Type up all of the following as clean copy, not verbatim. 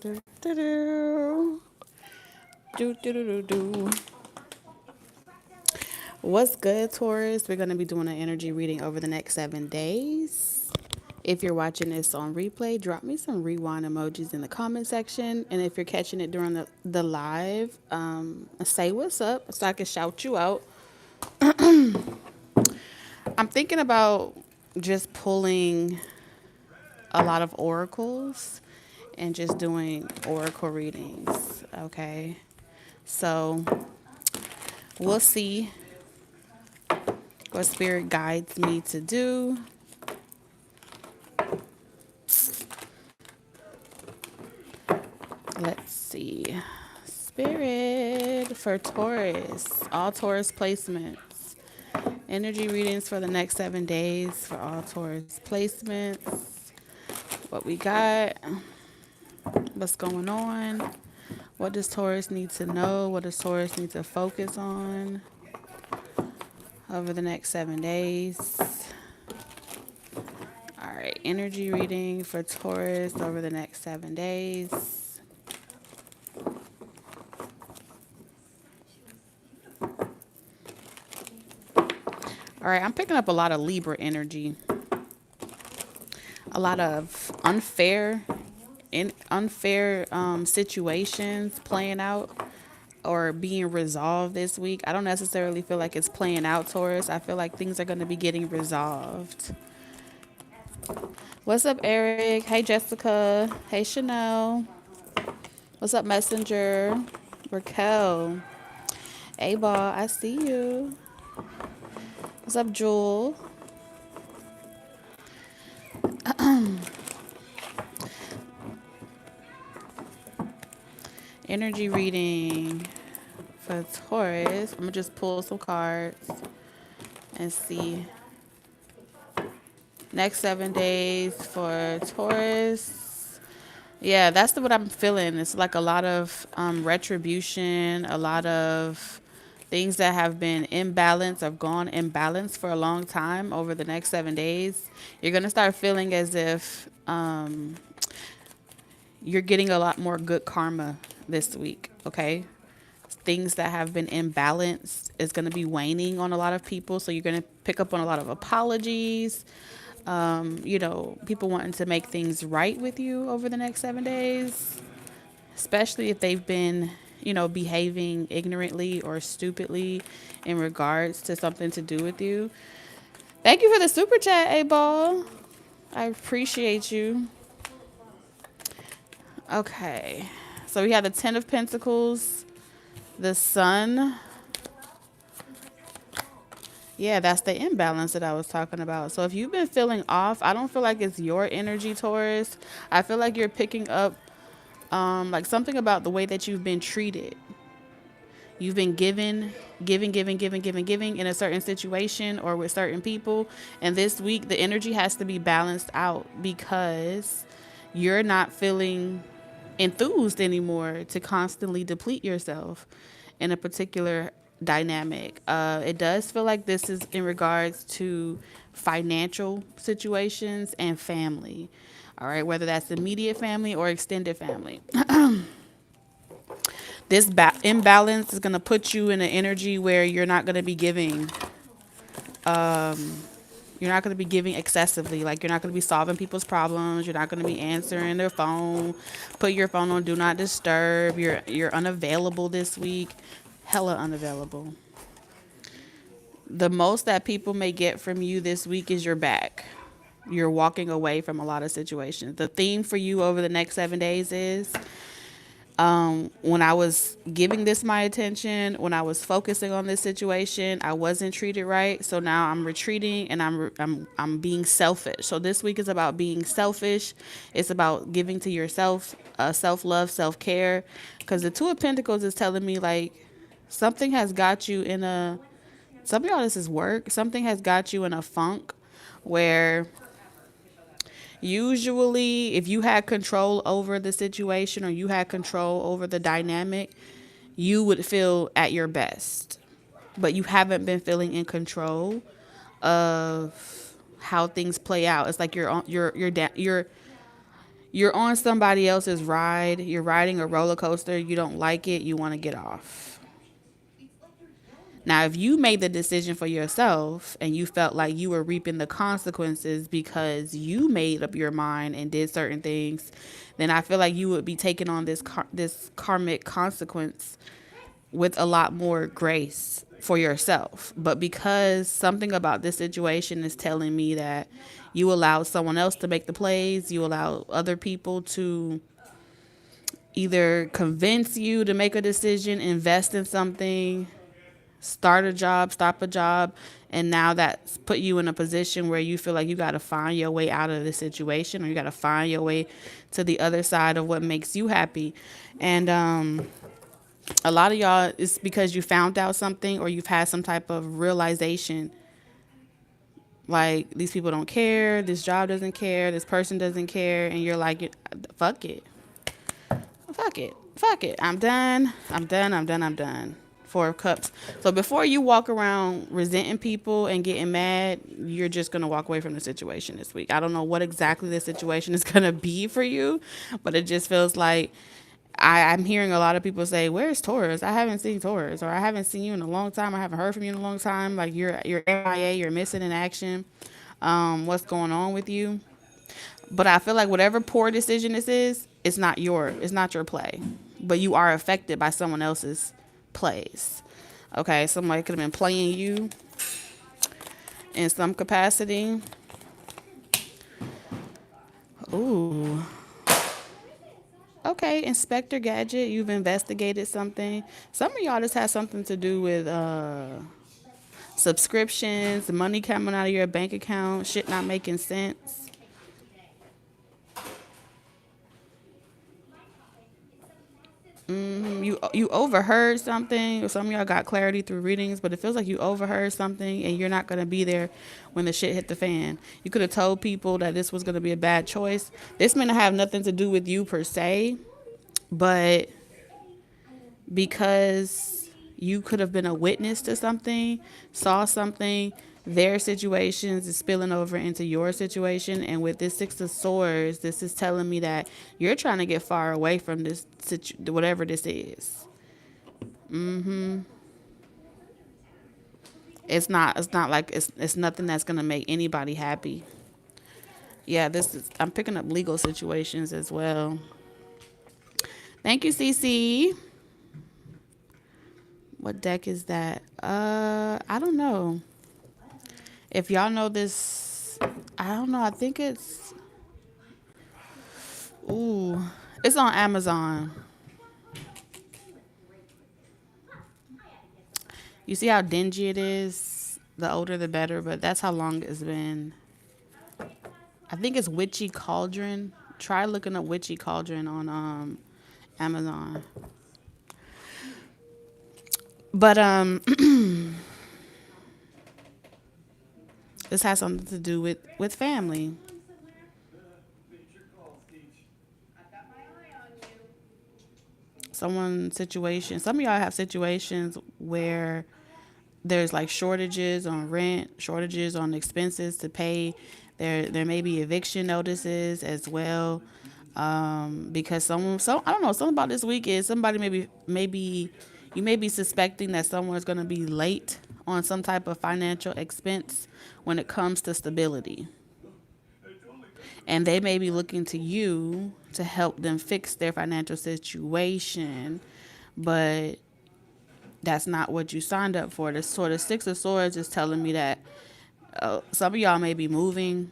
Do, do, do. Do, do, do, do, do. What's good, Taurus? We're going to be doing an energy reading over the next 7 days. If you're watching this on replay, drop me some rewind emojis in the comment section. And if you're catching it during the live, say what's up so I can shout you out. I'm thinking about just pulling a lot of oracles and just doing oracle readings, okay? So we'll see what spirit guides me to do. Let's see. Spirit for Taurus. All Taurus placements. Energy readings for the next 7 days for all Taurus placements. What we got. What's going on. What does Taurus need to know? What does Taurus need to focus on over the next 7 days? All right. Energy reading for Taurus over the next 7 days. All right, I'm picking up a lot of Libra energy. A lot of unfair situations playing out or being resolved this week. I don't necessarily feel like it's playing out, Taurus. I feel like things are going to be getting resolved. What's up, Eric? Hey, Jessica. Hey, Chanel. What's up, Messenger? Raquel. Hey, Ball, I see you. What's up, Jewel? Energy reading for Taurus. I'm going to just pull some cards and see. Next 7 days for Taurus. Yeah, that's what I'm feeling. It's like a lot of retribution, a lot of things that have been imbalanced, have gone imbalanced for a long time over the next 7 days. You're going to start feeling as if you're getting a lot more good karma this week, okay? Things that have been imbalanced is going to be waning on a lot of people. So you're going to pick up on a lot of apologies. People wanting to make things right with you over the next 7 days, especially if they've been, behaving ignorantly or stupidly in regards to something to do with you. Thank you for the super chat, A-Ball. I appreciate you. Okay. So we have the 10 of Pentacles, the Sun. Yeah, that's the imbalance that I was talking about. So if you've been feeling off, I don't feel like it's your energy, Taurus. I feel like you're picking up like something about the way that you've been treated. You've been giving in a certain situation or with certain people. And this week, the energy has to be balanced out because you're not feeling enthused anymore to constantly deplete yourself in a particular dynamic. It does feel like this is in regards to financial situations and family. All right, whether that's immediate family or extended family. This imbalance is going to put you in an energy where you're not going to be giving. You're not going to be giving excessively. Like, you're not going to be solving people's problems. You're not going to be answering their phone. Put your phone on do not disturb. You're unavailable this week. Hella unavailable. The most that people may get from you this week is your back. You're walking away from a lot of situations. The theme for you over the next 7 days is when I was giving this my attention, when I was focusing on this situation, I wasn't treated right. So now I'm retreating and I'm being selfish. So this week is about being selfish. It's about giving to yourself, self-love, self-care. Because the Two of Pentacles is telling me like something has got you in a, some of y'all this is work. Something has got you in a funk where usually, if you had control over the situation or you had control over the dynamic, you would feel at your best. But you haven't been feeling in control of how things play out. It's like You're on somebody else's ride. You're riding a roller coaster. You don't like it. You want to get off. Now, if you made the decision for yourself and you felt like you were reaping the consequences because you made up your mind and did certain things, then I feel like you would be taking on this karmic consequence with a lot more grace for yourself. But because something about this situation is telling me that you allow someone else to make the plays, you allow other people to either convince you to make a decision, invest in something, start a job, stop a job, and now that's put you in a position where you feel like you got to find your way out of the situation, or you got to find your way to the other side of what makes you happy. And a lot of y'all, it's because you found out something or you've had some type of realization, like these people don't care, this job doesn't care, this person doesn't care, and you're like, fuck it, fuck it, I'm done, I'm done. Four of Cups. So before you walk around resenting people and getting mad, you're just going to walk away from the situation this week. I don't know what exactly the situation is going to be for you, but it just feels like I'm hearing a lot of people say, "Where's Taurus? I haven't seen Taurus," or "I haven't seen you in a long time. I haven't heard from you in a long time. Like you're MIA, you're missing in action. What's going on with you?" But I feel like whatever poor decision this is, it's not your play, but you are affected by someone else's plays. Okay, somebody could have been playing you in some capacity. Ooh. Okay, Inspector Gadget, you've investigated something. Some of y'all just had something to do with subscriptions, money coming out of your bank account, shit not making sense. You overheard something, or some of y'all got clarity through readings, but it feels like you overheard something and you're not going to be there when the shit hit the fan. You could have told people that this was going to be a bad choice. This may not have nothing to do with you per se, but because you could have been a witness to something, saw something, their situations is spilling over into your situation. And with this Six of Swords, this is telling me that you're trying to get far away from this whatever this is. It's not like it's nothing that's gonna make anybody happy. Yeah, this is, I'm picking up legal situations as well. Thank you, CC. What deck is that? I don't know. If y'all know this, I don't know. I think ooh, it's on Amazon. You see how dingy it is? The older the better, but that's how long it's been. I think it's Witchy Cauldron. Try looking up Witchy Cauldron on Amazon. But this has something to do with family. Someone situation. Some of y'all have situations where there's like shortages on rent, shortages on expenses to pay. There may be eviction notices as well. Because I don't know, something about this week is somebody maybe you may be suspecting that someone's going to be late on some type of financial expense when it comes to stability. And they may be looking to you to help them fix their financial situation, but that's not what you signed up for. The sort of Six of Swords is telling me that some of y'all may be moving,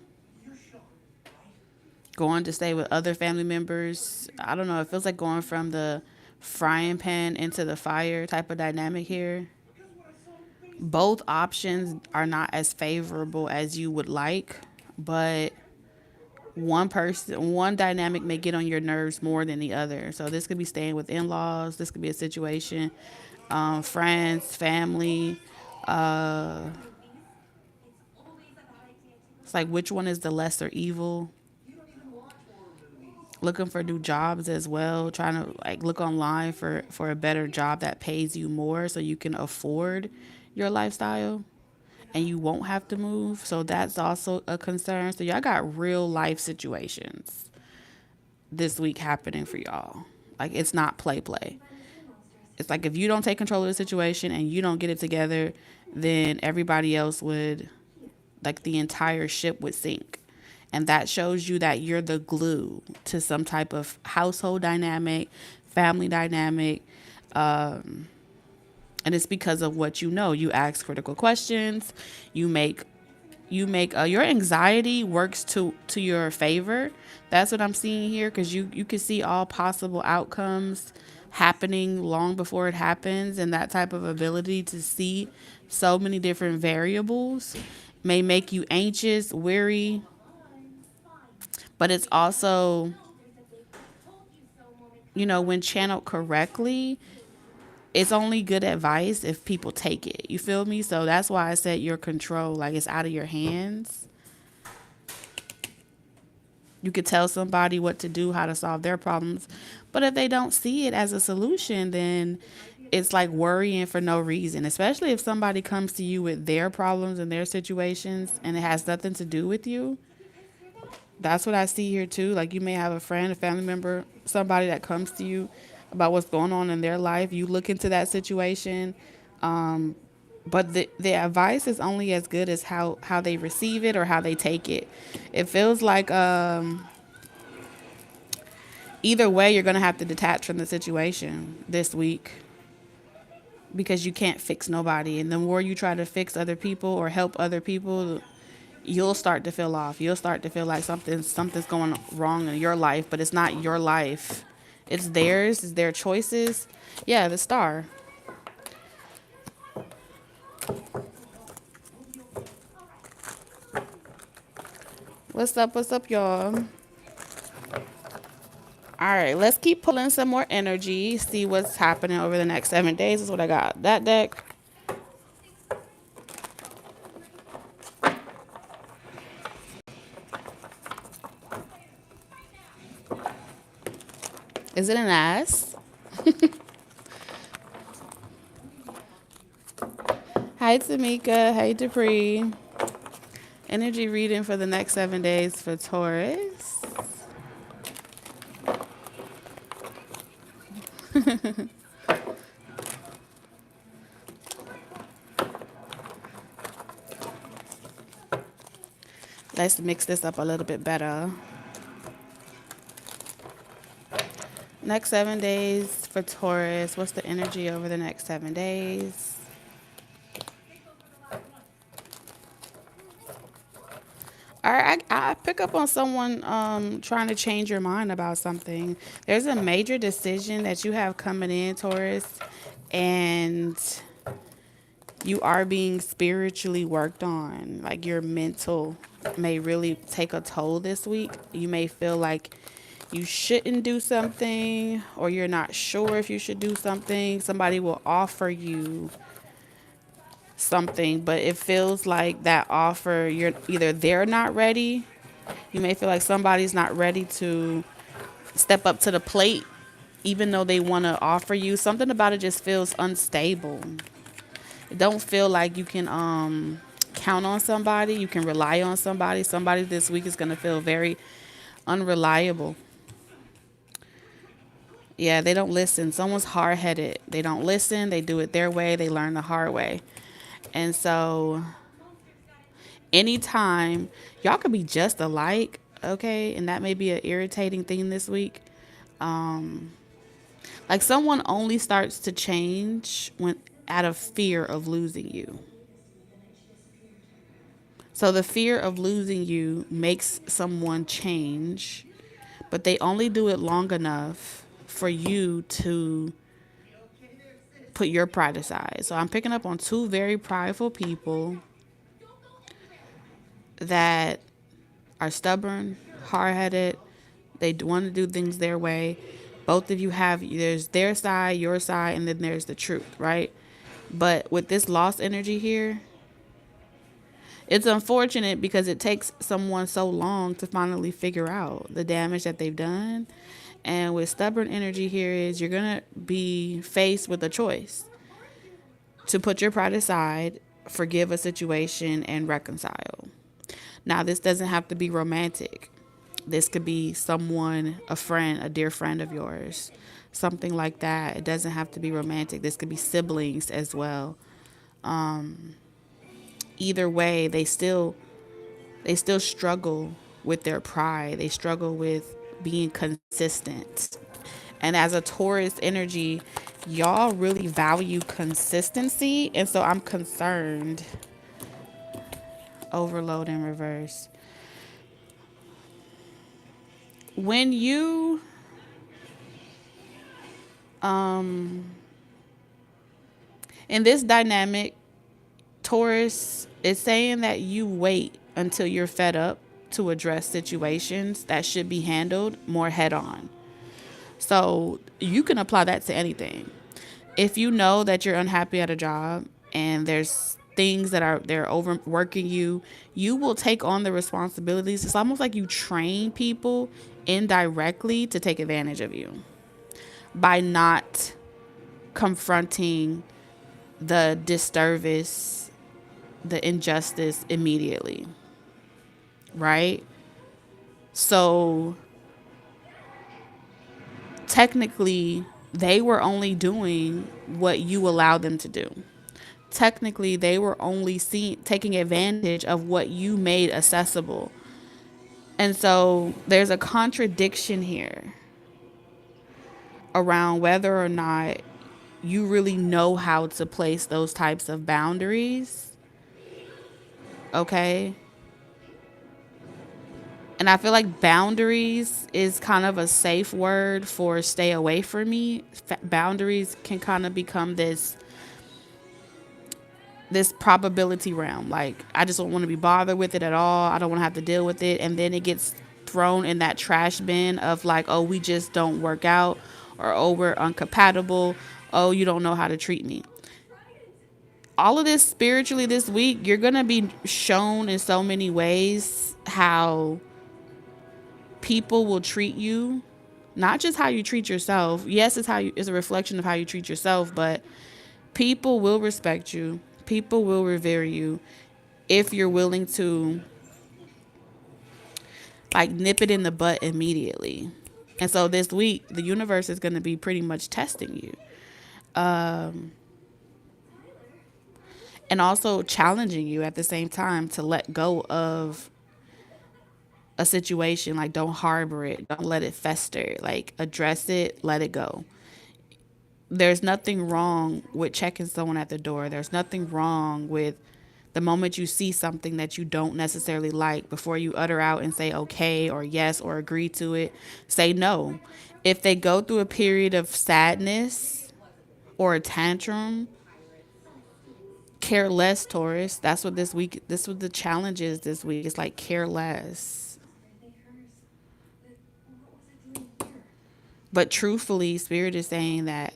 going to stay with other family members. I don't know. It feels like going from the frying pan into the fire type of dynamic here. Both options are not as favorable as you would like, but one dynamic may get on your nerves more than the other. So this could be staying with in-laws. This could be a situation, friends, family. It's like, which one is the lesser evil? Looking for new jobs as well, trying to like look online for a better job that pays you more so you can afford your lifestyle and you won't have to move. So that's also a concern. So y'all got real life situations. this week happening for y'all. Like, it's not play. It's like if you don't take control of the situation and you don't get it together, then everybody else would, like, the entire ship would sink. And that shows you that you're the glue to some type of household dynamic, family dynamic. And it's because of what you know. You ask critical questions. You make your anxiety works to your favor. That's what I'm seeing here, because you can see all possible outcomes happening long before it happens, and that type of ability to see so many different variables may make you anxious, weary, but it's also, when channeled correctly, it's only good advice if people take it. You feel me? So that's why I said your control, like, it's out of your hands. You could tell somebody what to do, how to solve their problems. But if they don't see it as a solution, then it's like worrying for no reason, especially if somebody comes to you with their problems and their situations and it has nothing to do with you. That's what I see here too. Like, you may have a friend, a family member, somebody that comes to you about what's going on in their life. You look into that situation. But the advice is only as good as how they receive it or how they take it. It feels like either way, you're going to have to detach from the situation this week, because you can't fix nobody. And the more you try to fix other people or help other people, you'll start to feel off. You'll start to feel like something's going wrong in your life, but it's not your life. It's theirs. It's their choices. Yeah, the star. What's up, y'all? All right, let's keep pulling some more energy, see what's happening over the next 7 days. Is what I got. That deck. Is it an ass? Hi, Tamika. Hey, Dupree. Energy reading for the next 7 days for Taurus. Let's mix this up a little bit better. Next 7 days for Taurus. What's the energy over the next 7 days? All right, I pick up on someone trying to change your mind about something. There's a major decision that you have coming in, Taurus, and you are being spiritually worked on. Like, your mental may really take a toll this week. You may feel like you shouldn't do something, or you're not sure if you should do something. Somebody will offer you something, but it feels like that offer, they're not ready. You may feel like somebody's not ready to step up to the plate, even though they want to offer you something. About it just feels unstable. It don't feel like you can count on somebody, you can rely on somebody. Somebody this week is going to feel very unreliable. Yeah, they don't listen. Someone's hard-headed. They don't listen. They do it their way. They learn the hard way. And so anytime, y'all could be just alike, okay? And that may be an irritating thing this week. Like, someone only starts to change when out of fear of losing you. So the fear of losing you makes someone change, but they only do it long enough for you to put your pride aside. So I'm picking up on two very prideful people that are stubborn, hard-headed. They want to do things their way. Both of you there's their side, your side, and then there's the truth, right? But with this lost energy here, it's unfortunate because it takes someone so long to finally figure out the damage that they've done. And with stubborn energy here is you're going to be faced with a choice to put your pride aside, forgive a situation, and reconcile. Now, this doesn't have to be romantic. This could be someone, a friend, a dear friend of yours, something like that. It doesn't have to be romantic. This could be siblings as well. Either way, they still struggle with their pride. They struggle with being consistent. And as a Taurus energy, y'all really value consistency. And so I'm concerned. Overload in reverse. When you in this dynamic, Taurus is saying that you wait until you're fed up to address situations that should be handled more head on. So you can apply that to anything. If you know that you're unhappy at a job and there's things that are they're overworking you, you will take on the responsibilities. It's almost like you train people indirectly to take advantage of you by not confronting the disservice, the injustice immediately, right? So technically, they were only doing what you allowed them to do. Technically, they were only taking advantage of what you made accessible. And so there's a contradiction here around whether or not you really know how to place those types of boundaries. Okay. And I feel like boundaries is kind of a safe word for stay away from me. Boundaries can kind of become this probability realm. Like, I just don't want to be bothered with it at all. I don't want to have to deal with it. And then it gets thrown in that trash bin of like, oh, we just don't work out, or oh, we're incompatible. Oh, you don't know how to treat me. All of this spiritually this week, you're going to be shown in so many ways how people will treat you, not just how you treat yourself. Yes, it's a reflection of how you treat yourself, but people will respect you. People will revere you if you're willing to like nip it in the butt immediately. And so this week, the universe is going to be pretty much testing you. And also challenging you at the same time to let go of a situation. Like, don't harbor it. Don't let it fester. Like, address it. Let it go. There's nothing wrong with checking someone at the door. There's nothing wrong with the moment you see something that you don't necessarily like, before you utter out and say okay or yes or agree to it, say no. If they go through a period of sadness or a tantrum, care less, Taurus. That's what the challenge is this week. It's like care less. But truthfully, Spirit is saying that,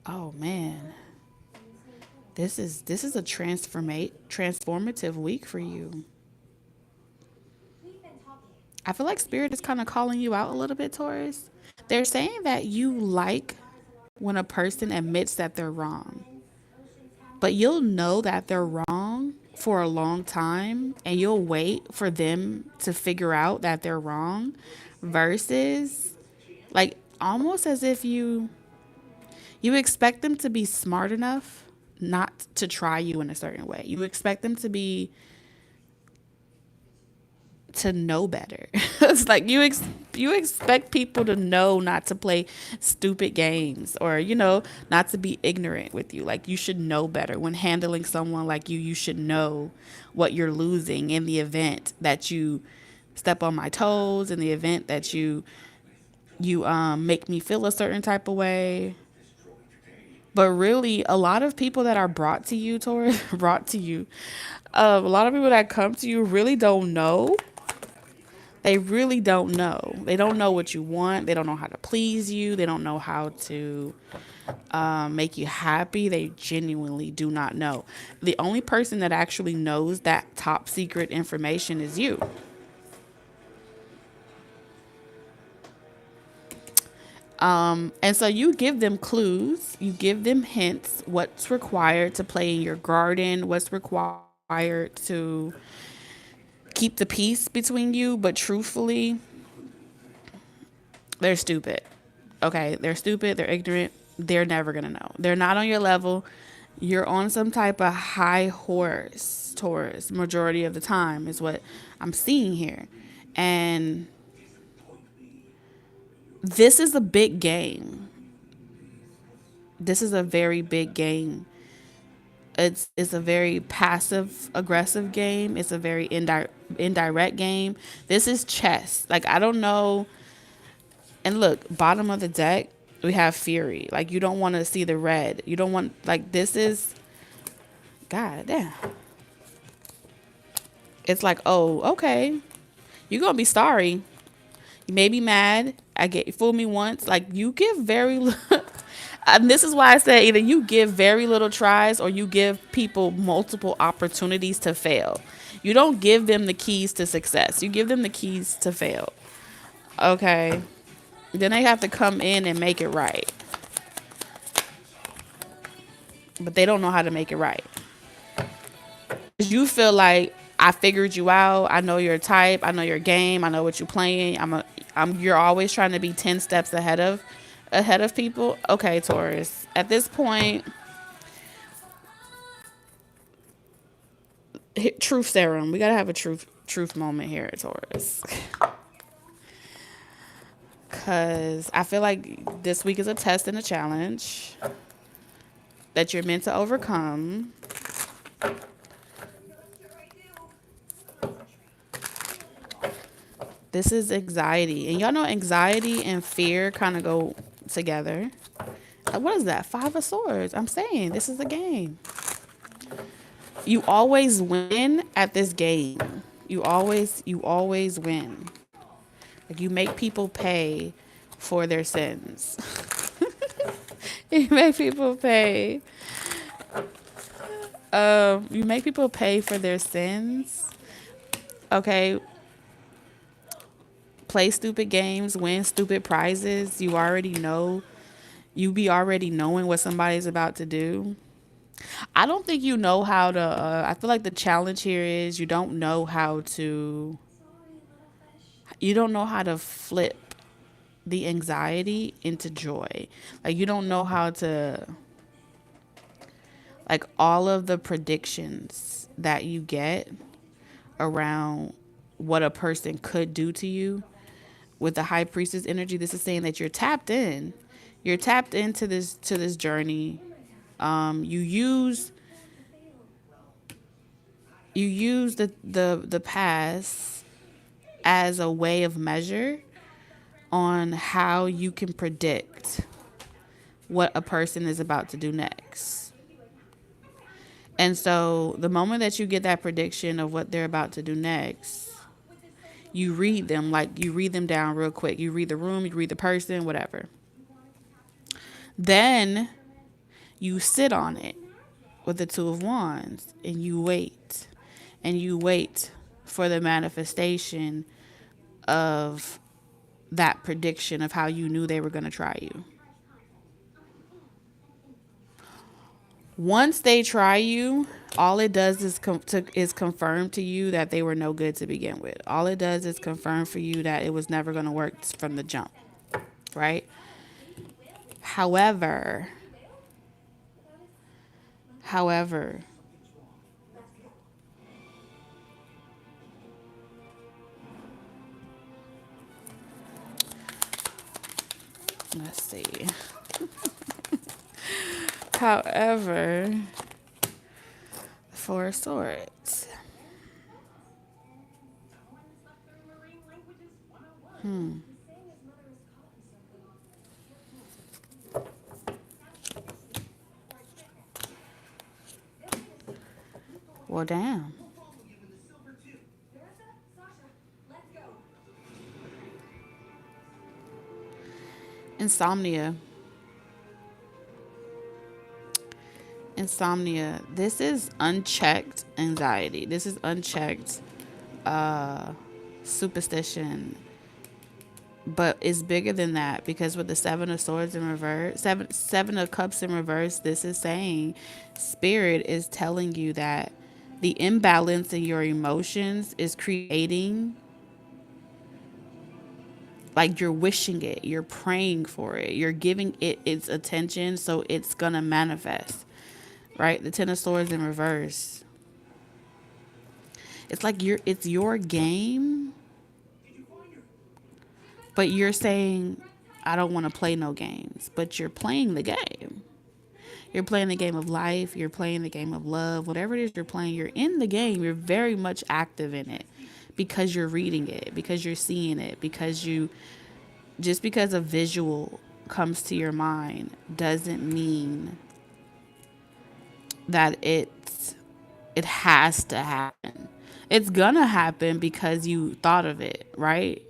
oh man, this is a transformative week for you. I feel like Spirit is kind of calling you out a little bit, Taurus. They're saying that you like when a person admits that they're wrong, but you'll know that they're wrong for a long time and you'll wait for them to figure out that they're wrong, versus like almost as if you expect them to be smart enough not to try you in a certain way. You expect them to know better. It's like you expect people to know not to play stupid games, or not to be ignorant with you. Like, you should know better when handling someone like you. You should know what you're losing in the event that you step on my toes, in the event that you make me feel a certain type of way. But really, a lot of people that are brought to you, Taurus, brought to you, a lot of people that come to you really don't know. They really don't know. They don't know what you want. They don't know how to please you. They don't know how to make you happy. They genuinely do not know. The only person that actually knows that top secret information is you. And so you give them clues, you give them hints, what's required to play in your garden, what's required to keep the peace between you, but truthfully, they're stupid. Okay, they're stupid, they're ignorant, they're never gonna know. They're not on your level. You're on some type of high horse, Taurus, majority of the time is what I'm seeing here. And this is a big game. This is a very big game. It's a very passive aggressive game. It's a very indirect game. This is chess. Like, I don't know. And look, bottom of the deck, we have Fury. Like, you don't want to see the red. You don't want, like, this is, God damn. It's like, oh, okay. You're going to be sorry. You may be mad. I get you. Fool me once. Like, you give very little. And this is why I said either you give very little tries or you give people multiple opportunities to fail. You don't give them the keys to success. You give them the keys to fail. Okay. Then they have to come in and make it right. But they don't know how to make it right. You feel like, I figured you out. I know your type. I know your game. I know what you're playing. You're always trying to be 10 steps ahead of people. Okay, Taurus. At this point, truth serum. We got to have a truth moment here, Taurus. Cuz I feel like this week is a test and a challenge that you're meant to overcome. This is anxiety. And y'all know anxiety and fear kind of go together. What is that? 5 of Swords. I'm saying this is a game. You always win at this game. You always win. Like, you make people pay for their sins. You make people pay. You make people pay for their sins. Okay. Play stupid games, win stupid prizes. You already know. You be already knowing what somebody's about to do. I don't think you know how to. I feel like the challenge here is you don't know how to. You don't know how to flip the anxiety into joy. Like, you don't know how to. Like, all of the predictions that you get around what a person could do to you with the high priestess energy, this is saying that you're tapped in. You're tapped into this journey. You use the past as a way of measure on how you can predict what a person is about to do next. And so the moment that you get that prediction of what they're about to do next, you read them, like you read them down real quick. You read the room, you read the person, whatever. Then you sit on it with the 2 of Wands and you wait. And you wait for the manifestation of that prediction of how you knew they were going to try you. Once they try you, all it does is confirm to you that they were no good to begin with. All it does is confirm for you that it was never going to work from the jump, right? However, let's see. However, 4 of Swords. Well, damn. Insomnia. This is unchecked anxiety. This is unchecked superstition. But it's bigger than that, because with the 7 of Swords in reverse, seven of Cups in reverse, this is saying Spirit is telling you that The imbalance in your emotions is creating, like, you're wishing it, you're praying for it, you're giving it its attention, so it's gonna manifest, right? The Ten of Swords in reverse. It's like it's your game, but you're saying, I don't want to play no games, but you're playing the game. You're playing the game of life, you're playing the game of love, whatever it is you're playing, you're in the game, you're very much active in it because you're reading it, because you're seeing it, because you, just because a visual comes to your mind doesn't mean that it has to happen. It's gonna happen because you thought of it, right?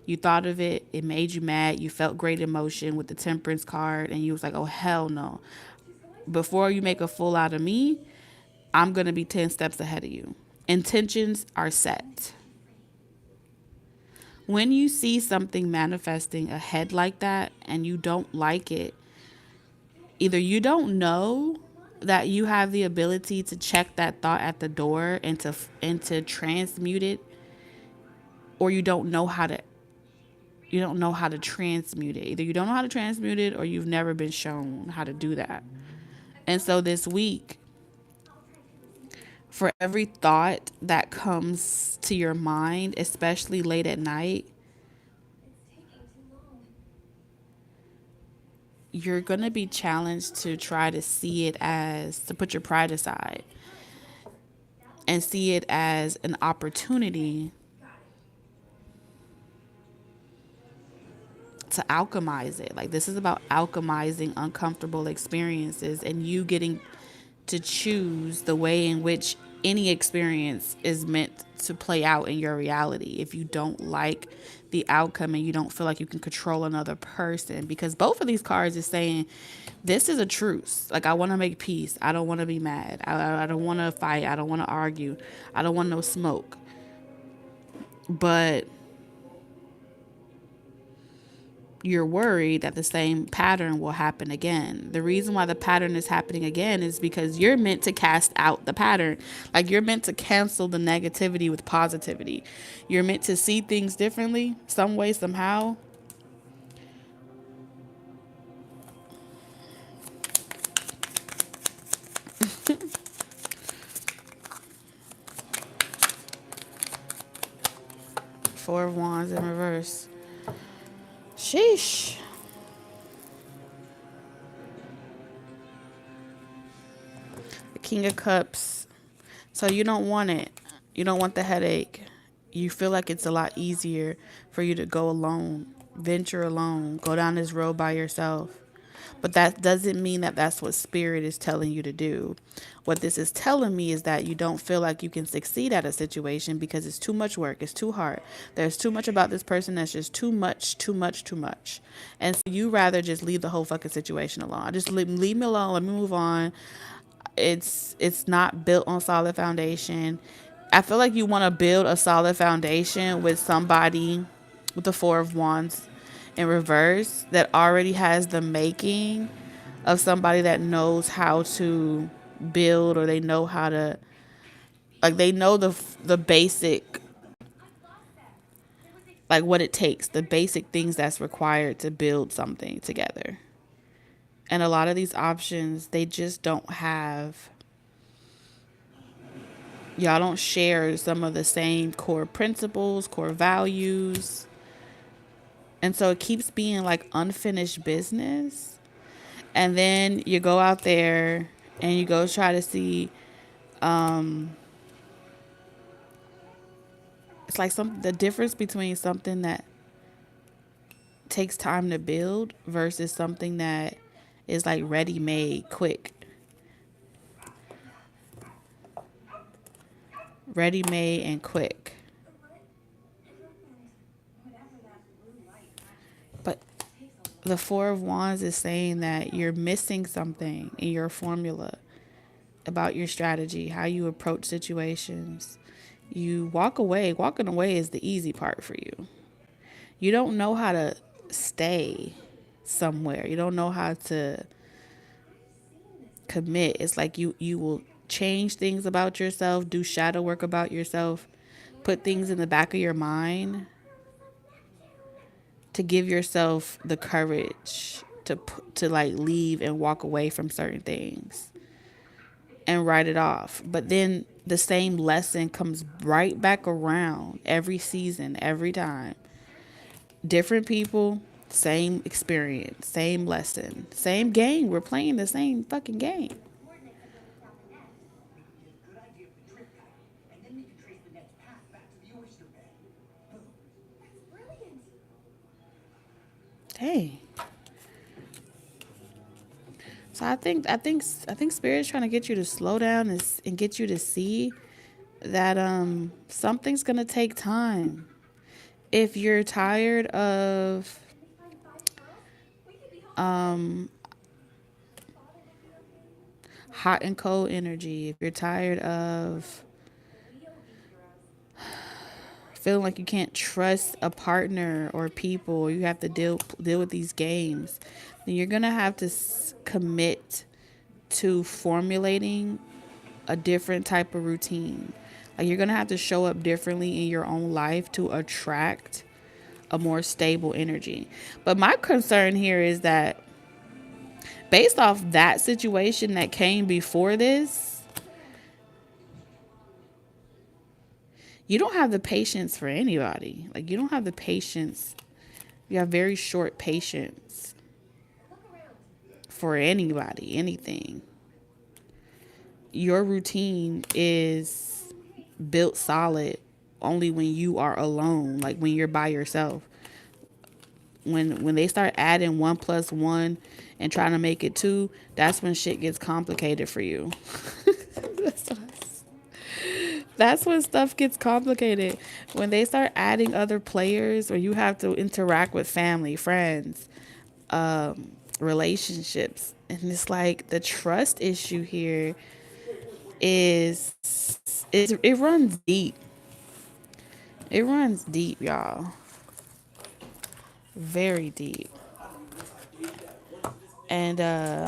You thought of it, it made you mad, you felt great emotion with the Temperance card, and you was like, oh, hell no. Before you make a fool out of me, I'm gonna be 10 steps ahead of you. Intentions are set. When you see something manifesting ahead like that and you don't like it, either you don't know that you have the ability to check that thought at the door and to transmute it, or you don't know how to transmute it. Either you don't know how to transmute it or you've never been shown how to do that. And so this week, for every thought that comes to your mind, especially late at night, you're going to be challenged to try to see it as, to put your pride aside and see it as an opportunity to alchemize it. Like, this is about alchemizing uncomfortable experiences and you getting to choose the way in which any experience is meant to play out in your reality. If you don't like the outcome and you don't feel like you can control another person, because both of these cards is saying this is a truce. Like, I want to make peace. I don't want to be mad. I don't want to fight. I don't want to argue. I don't want no smoke. But you're worried that the same pattern will happen again. The reason why the pattern is happening again is because you're meant to cast out the pattern. Like, you're meant to cancel the negativity with positivity. You're meant to see things differently, some way, somehow. Four of Wands in reverse. Sheesh. The King of Cups. So you don't want it. You don't want the headache. You feel like it's a lot easier for you to go alone, venture alone, go down this road by yourself. But that doesn't mean that that's what spirit is telling you to do. What this is telling me is that you don't feel like you can succeed at a situation because it's too much work. It's too hard. There's too much about this person that's just too much, too much, too much. And so you rather just leave the whole fucking situation alone. Just leave me alone. Let me move on. It's not built on solid foundation. I feel like you want to build a solid foundation with somebody with the Four of Wands in reverse that already has the making of somebody that knows how to build, or they know how to, like, they know the basic, like, what it takes, the basic things that's required to build something together. And a lot of these options, they just don't have, y'all don't share some of the same core principles, core values. And so it keeps being like unfinished business. And then you go out there and you go try to see, it's like the difference between something that takes time to build versus something that is like ready made, quick. Ready made and quick. But the Four of Wands is saying that you're missing something in your formula about your strategy, how you approach situations. You walk away. Walking away is the easy part for you. You don't know how to stay somewhere. You don't know how to commit. It's like you will change things about yourself, do shadow work about yourself, put things in the back of your mind to give yourself the courage to like leave and walk away from certain things and write it off. But then the same lesson comes right back around every season, every time. Different people, same experience, same lesson, same game. We're playing the same fucking game. Hey. So I think spirit's trying to get you to slow down and get you to see that something's gonna take time. If you're tired of hot and cold energy, if you're tired of feeling like you can't trust a partner or people, or you have to deal with these games, then you're gonna have to commit to formulating a different type of routine. Like you're gonna have to show up differently in your own life to attract a more stable energy. But my concern here is that based off that situation that came before this, you don't have the patience for anybody. Like you don't have the patience. You have very short patience for anybody, anything. Your routine is built solid only when you are alone, like when you're by yourself. When they start adding 1+1 and trying to make it 2, that's when shit gets complicated for you. That's when stuff gets complicated. When they start adding other players, or you have to interact with family, friends, relationships, and it's like the trust issue here is it runs deep. It runs deep, y'all. Very deep. And dang,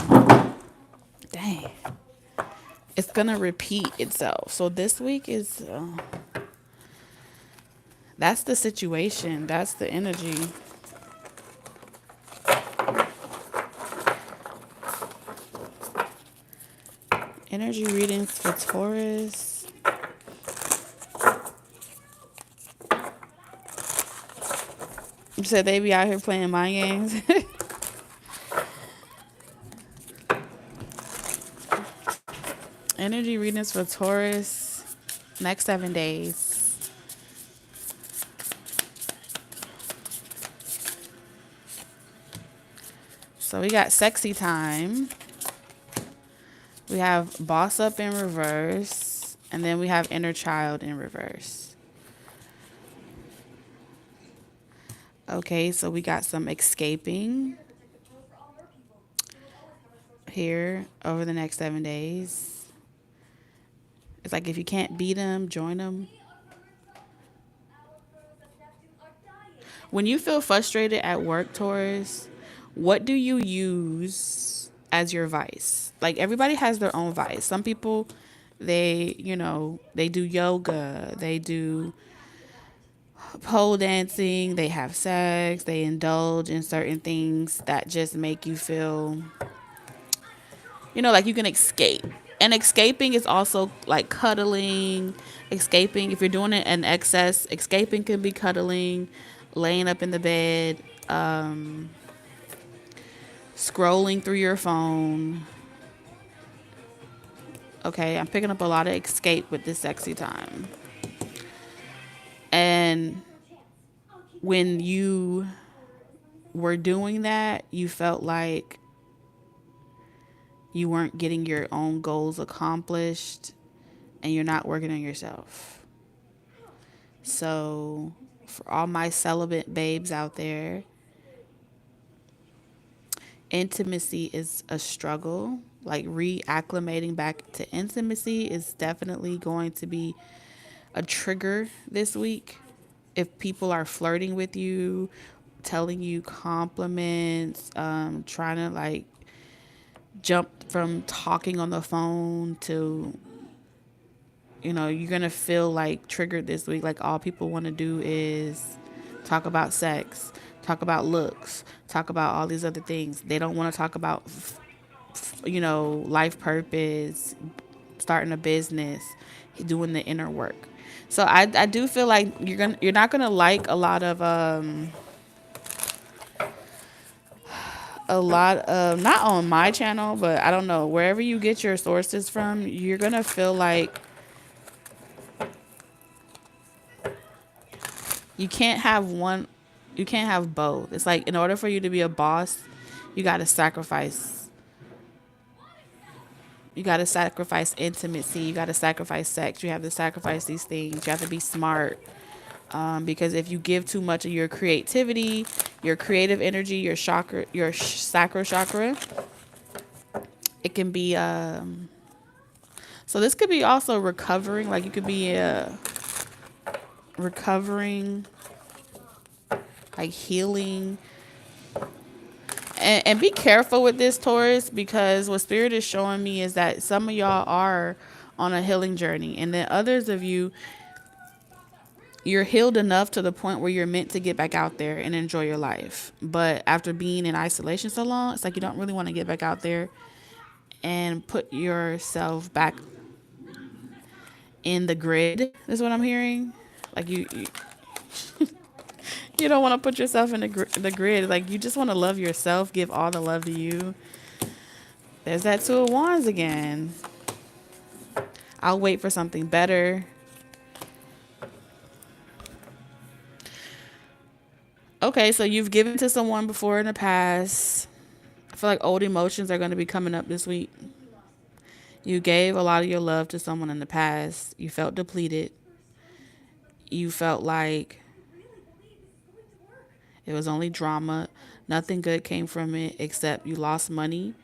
it's gonna repeat itself. So this week is that's the situation. That's the energy. Energy readings for Taurus. You said they be out here playing mind games. Energy readings for Taurus. Next 7 days. So we got sexy time. We have boss up in reverse. And then we have inner child in reverse. Okay, so we got some escaping here over the next 7 days. It's like if you can't beat them, join them. When you feel frustrated at work, Taurus, what do you use as your vice? Like everybody has their own vice. Some people, they do yoga, they do pole dancing, they have sex, they indulge in certain things that just make you feel, like you can escape. And escaping is also like cuddling. Escaping, if you're doing it in excess, escaping could be cuddling, laying up in the bed, scrolling through your phone. Okay, I'm picking up a lot of escape with this sexy time. And when you were doing that, you felt like you weren't getting your own goals accomplished and you're not working on yourself. So for all my celibate babes out there, intimacy is a struggle. Like reacclimating back to intimacy is definitely going to be a trigger this week. If people are flirting with you, telling you compliments, trying to like jump from talking on the phone to You're going to feel like triggered this week. Like all people want to do is talk about sex, talk about looks, talk about all these other things. They don't want to talk about, life purpose, starting a business, doing the inner work. So I do feel like you're not gonna like a lot of not on my channel, but I don't know, wherever you get your sources from, you're gonna feel like you can't have one, you can't have both. It's like in order for you to be a boss, you got to sacrifice. You got to sacrifice intimacy. You got to sacrifice sex. You have to sacrifice these things. You have to be smart. Because if you give too much of your creativity, your creative energy, your chakra, your sacral chakra, it can be. So this could be also recovering. Like you could be recovering, like healing. And be careful with this, Taurus, because what Spirit is showing me is that some of y'all are on a healing journey, and then others of you, you're healed enough to the point where you're meant to get back out there and enjoy your life. But after being in isolation so long, it's like you don't really want to get back out there and put yourself back in the grid. Is what I'm hearing. Like you don't want to put yourself in the grid. Like you just want to love yourself, give all the love to you. There's that Two of Wands again. I'll wait for something better. Okay, so you've given to someone before in the past. I feel like old emotions are going to be coming up this week. You gave a lot of your love to someone in the past. You felt depleted. You felt like it was only drama. Nothing good came from it except you lost money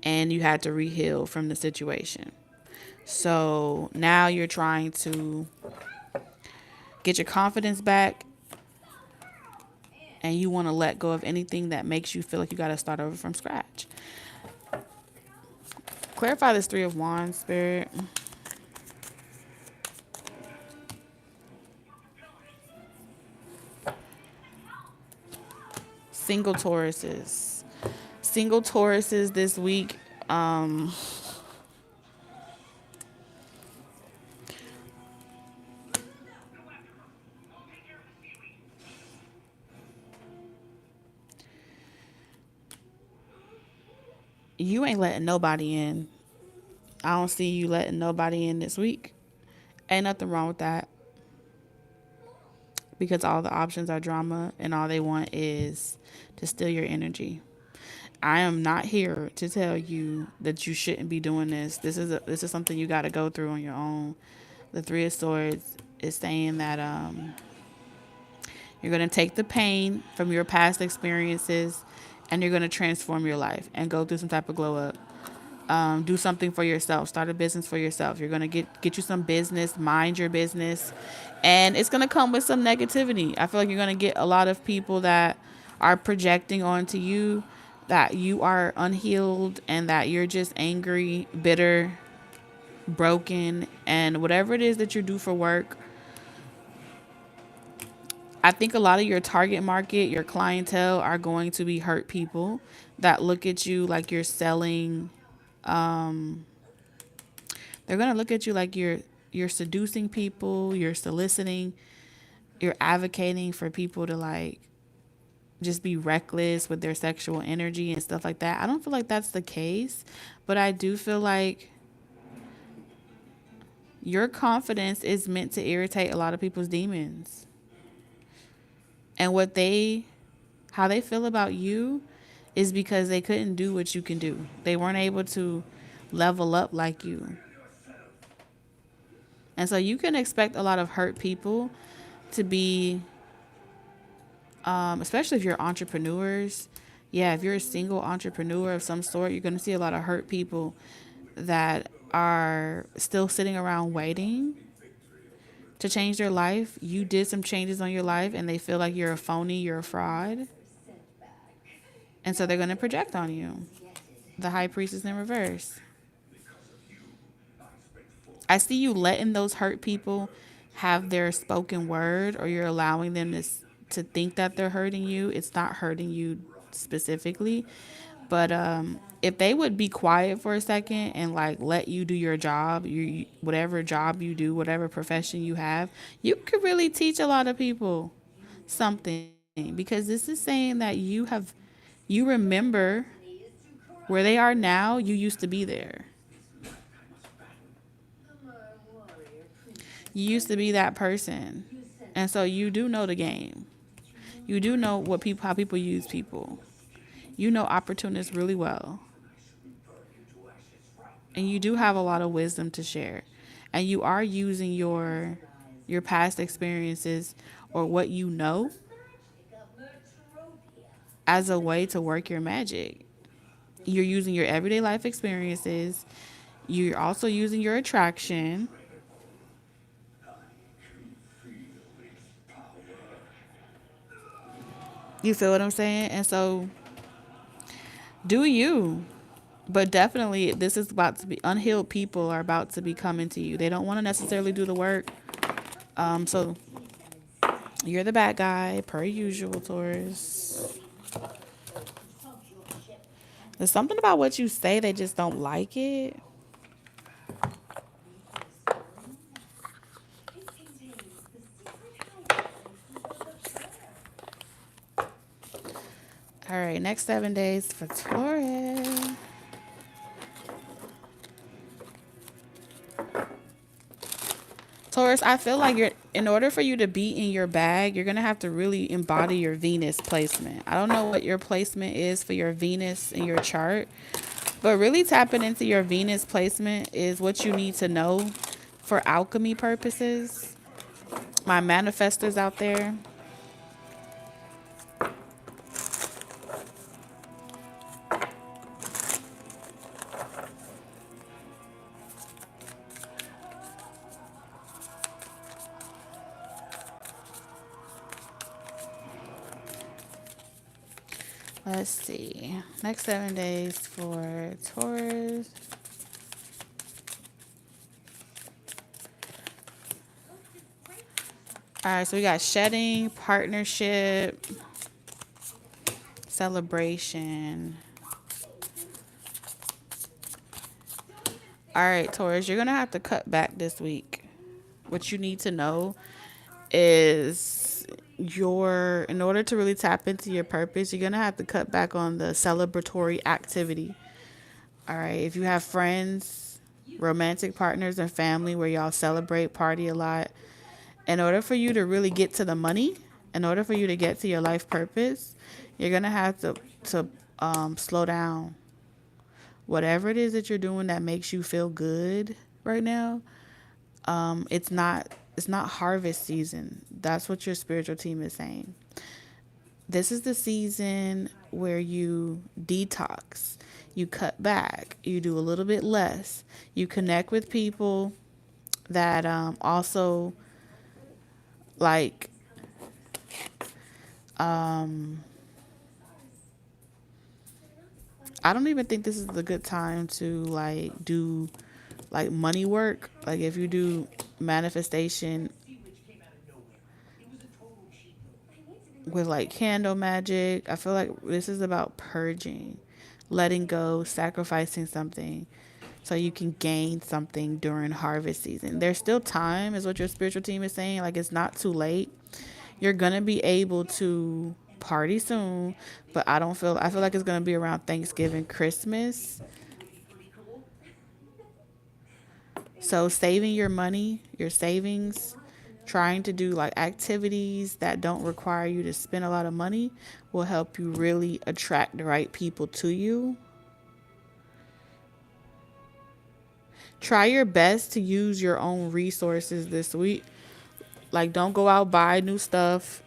and you had to re-heal from the situation. So now you're trying to get your confidence back and you want to let go of anything that makes you feel like you got to start over from scratch. Clarify this Three of Wands, Spirit. Single Tauruses. Single Tauruses this week. You ain't letting nobody in. I don't see you letting nobody in this week. Ain't nothing wrong with that. Because all the options are drama and all they want is to steal your energy. I am not here to tell you that you shouldn't be doing this. This is something you got to go through on your own. The Three of Swords is saying that you're going to take the pain from your past experiences and you're going to transform your life and go through some type of glow up. Do something for yourself. Start a business for yourself. You're going to get you some business, mind your business. And it's going to come with some negativity. I feel like you're going to get a lot of people that are projecting onto you that you are unhealed and that you're just angry, bitter, broken, and whatever it is that you do for work. I think a lot of your target market, your clientele, are going to be hurt people that look at you like you're selling. They're going to look at you like you're seducing people, you're soliciting, you're advocating for people to like just be reckless with their sexual energy and stuff like that. I don't feel like that's the case, but I do feel like your confidence is meant to irritate a lot of people's demons. And how they feel about you is because they couldn't do what you can do. They weren't able to level up like you. And so you can expect a lot of hurt people to be, especially if you're entrepreneurs. Yeah, if you're a single entrepreneur of some sort, you're going to see a lot of hurt people that are still sitting around waiting to change their life. You did some changes on your life and they feel like you're a phony, you're a fraud. And so they're going to project on you. The High Priestess in reverse. I see you letting those hurt people have their spoken word, or you're allowing them to think that they're hurting you. It's not hurting you specifically, but if they would be quiet for a second and like let you do your job, whatever job you do, whatever profession you have, you could really teach a lot of people something, because this is saying that you remember where they are now. You used to be there. You used to be that person, and so you do know the game. You do know how people use people. You know opportunists really well, and you do have a lot of wisdom to share, and you are using your past experiences or what you know as a way to work your magic. You're using your everyday life experiences. You're also using your attraction. You feel what I'm saying? And so, do you. But definitely, this is about to be unhealed people are about to be coming to you. They don't want to necessarily do the work. So you're the bad guy, per usual, Taurus. There's something about what you say, they just don't like it. All right, next 7 days for Taurus. Taurus, I feel like in order for you to be in your bag, you're gonna have to really embody your Venus placement. I don't know what your placement is for your Venus in your chart, but really tapping into your Venus placement is what you need to know for alchemy purposes. My manifestors out there. Let's see. Next 7 days for Taurus. All right, so we got shedding, partnership, celebration. All right, Taurus, you're going to have to cut back this week. What you need to know is in order to really tap into your purpose, you're going to have to cut back on the celebratory activity. All right, if you have friends, romantic partners, and family where y'all celebrate, party a lot, in order for you to really get to the money, in order for you to get to your life purpose, you're going to have to slow down. Whatever it is that you're doing that makes you feel good right now, it's not harvest season. That's what your spiritual team is saying. This is the season where you detox, you cut back, you do a little bit less, you connect with people that also like I don't even think this is a good time to like do like money work. Like if you do manifestation with like candle magic, I feel like this is about purging, letting go, sacrificing something so you can gain something during harvest season. There's still time, is what your spiritual team is saying. Like it's not too late. You're gonna be able to party soon, but I feel like it's gonna be around Thanksgiving, Christmas. So saving your money, your savings, trying to do like activities that don't require you to spend a lot of money will help you really attract the right people to you. Try your best to use your own resources this week. Like don't go out buy new stuff.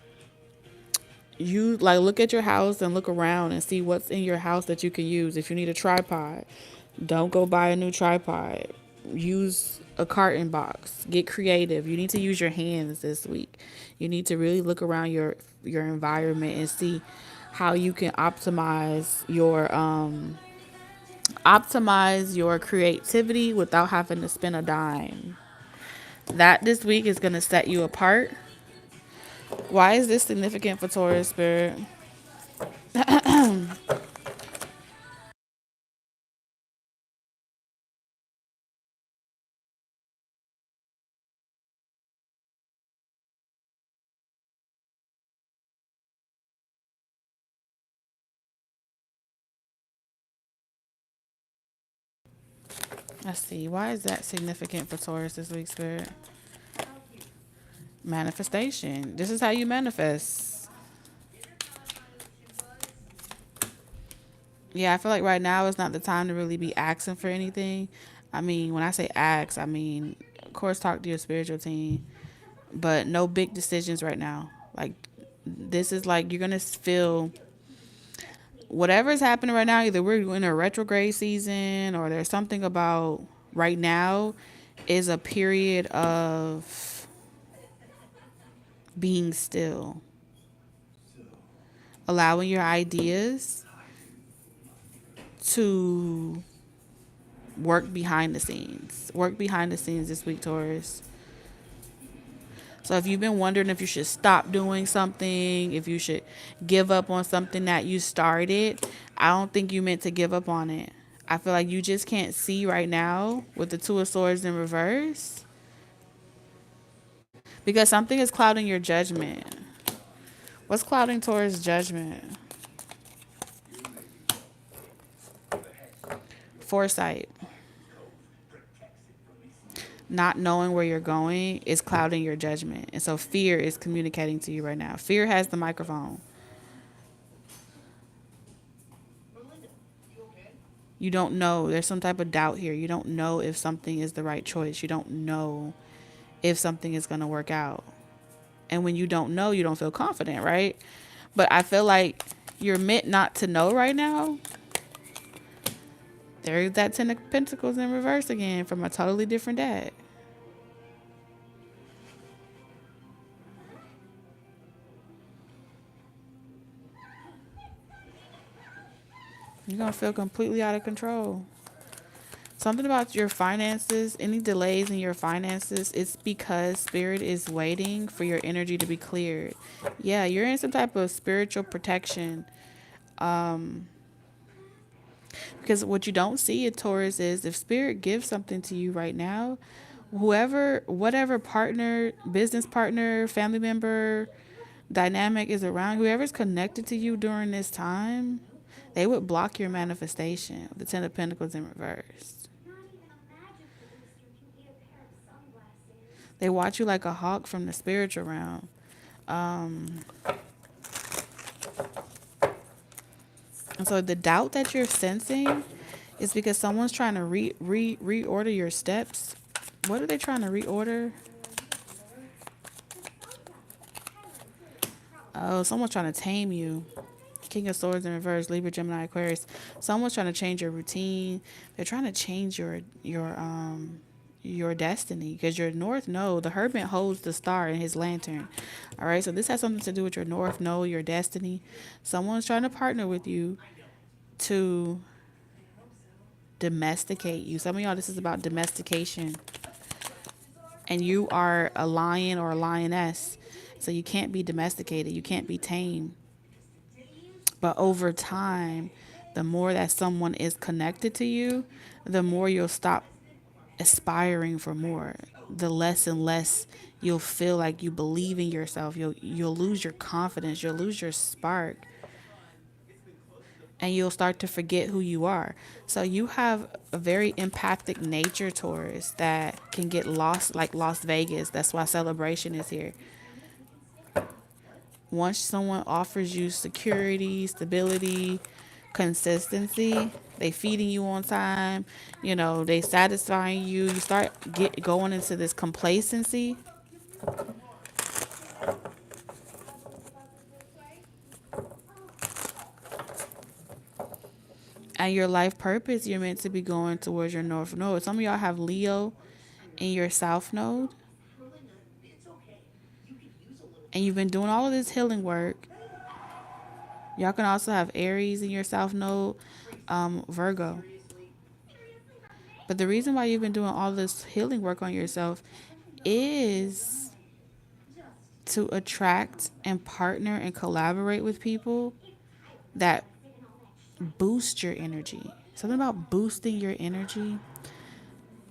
You like look at your house and look around and see what's in your house that you can use. If you need a tripod, don't go buy a new tripod. Use a carton box. Get creative. You need to use your hands this week. You need to really look around your environment and see how you can optimize Optimize your creativity without having to spend a dime. That this week is going to set you apart. Why is this significant for Taurus spirit? Let's see. Why is that significant for Taurus this week, spirit? Manifestation. This is how you manifest. Yeah, I feel like right now is not the time to really be asking for anything. I mean, when I say ask, I mean, of course, talk to your spiritual team, but no big decisions right now. Like, this is like you're going to feel whatever is happening right now. Either we're in a retrograde season or there's something about right now is a period of being still, allowing your ideas to work behind the scenes. Work behind the scenes this week, Taurus. So if you've been wondering if you should stop doing something, if you should give up on something that you started, I don't think you meant to give up on it. I feel like you just can't see right now with the Two of Swords in reverse because something is clouding your judgment. What's clouding Taurus' judgment? Foresight. Not knowing where you're going is clouding your judgment. And so fear is communicating to you right now. Fear has the microphone. You don't know. There's some type of doubt here. You don't know if something is the right choice. You don't know if something is going to work out. And when you don't know, you don't feel confident, right? But I feel like you're meant not to know right now. There's that Ten of Pentacles in reverse again from a totally different dad. You're going to feel completely out of control. Something about your finances, any delays in your finances, it's because spirit is waiting for your energy to be cleared. Yeah, you're in some type of spiritual protection. Because what you don't see at Taurus is if spirit gives something to you right now, whatever partner, business partner, family member, dynamic is around, whoever's connected to you during this time, they would block your manifestation. The Ten of Pentacles in reverse. They watch you like a hawk from the spiritual realm. And so the doubt that you're sensing is because someone's trying to reorder your steps. What are they trying to reorder? Oh, someone's trying to tame you. King of Swords in reverse, Libra, Gemini, Aquarius. Someone's trying to change your routine. They're trying to change your destiny because your North Node, the Hermit holds the star in his lantern. All right, so this has something to do with your North Node, your destiny. Someone's trying to partner with you to domesticate you. Some of y'all, this is about domestication. And you are a lion or a lioness. So you can't be domesticated. You can't be tamed. But over time, the more that someone is connected to you, the more you'll stop aspiring for more. The less and less you'll feel like you believe in yourself. You'll lose your confidence. You'll lose your spark. And you'll start to forget who you are. So you have a very empathic nature, Taurus, that can get lost like Las Vegas. That's why celebration is here. Once someone offers you security, stability, consistency, they feeding you on time, they satisfying you, you start going into this complacency. And your life purpose, you're meant to be going towards your North Node. Some of y'all have Leo in your South Node. And you've been doing all of this healing work. Y'all can also have Aries in your South Node, Virgo. But the reason why you've been doing all this healing work on yourself is to attract and partner and collaborate with people that boost your energy. Something about boosting your energy.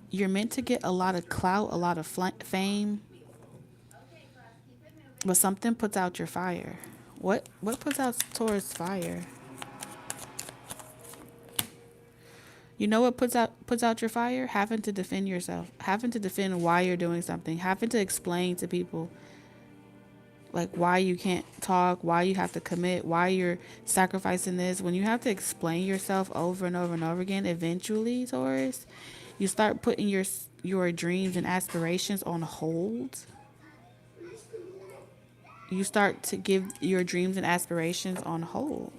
You're meant to get a lot of clout, a lot of fame, but something puts out your fire. What puts out Taurus fire? You know what puts out your fire? Having to defend yourself, having to defend why you're doing something, having to explain to people like why you can't talk, why you have to commit, why you're sacrificing this. When you have to explain yourself over and over and over again, eventually, Taurus, you start putting your dreams and aspirations on hold. You start to give your dreams and aspirations on hold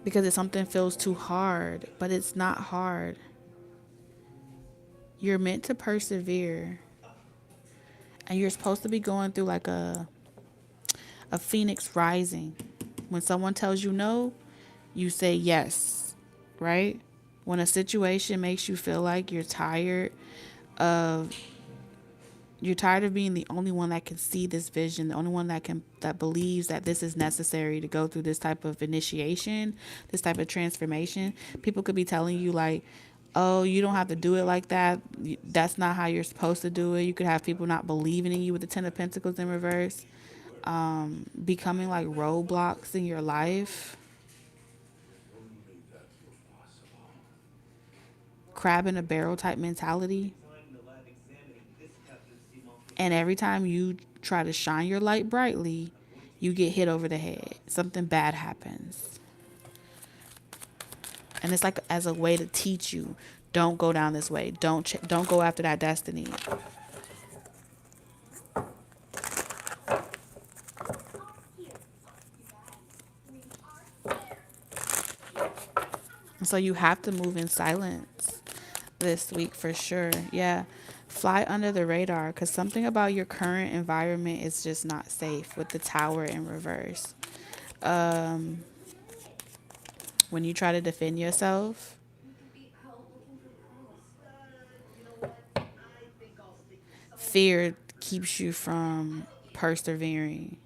because if something feels too hard, but it's not hard. You're meant to persevere, and you're supposed to be going through like a phoenix rising. When someone tells you no, you say yes, right? When a situation makes you feel like of you're tired of being the only one that can see this vision, the only one that believes that this is necessary to go through this type of initiation, this type of transformation. People could be telling you like, oh, you don't have to do it like that. That's not how you're supposed to do it. You could have people not believing in you with the Ten of Pentacles in reverse, becoming like roadblocks in your life, crab in a barrel type mentality. And every time you try to shine your light brightly, you get hit over the head. Something bad happens. And it's like as a way to teach you, don't go down this way. Don't go after that destiny. And so you have to move in silence this week for sure. Yeah. Fly under the radar because something about your current environment is just not safe with the tower in reverse. When you try to defend yourself, fear keeps you from persevering.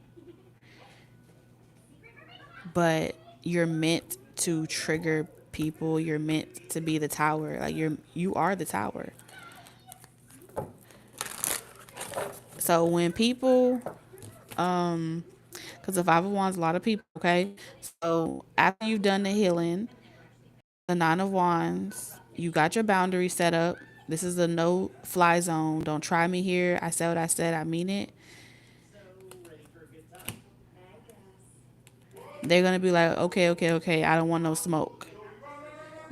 But you're meant to trigger people. You're meant to be the tower. Like you are the tower. So when people, because the Five of Wands, a lot of people, okay? So after you've done the healing, the Nine of Wands, you got your boundary set up. This is a no fly zone. Don't try me here. I said what I said. I mean it. They're going to be like, okay, okay, okay. I don't want no smoke.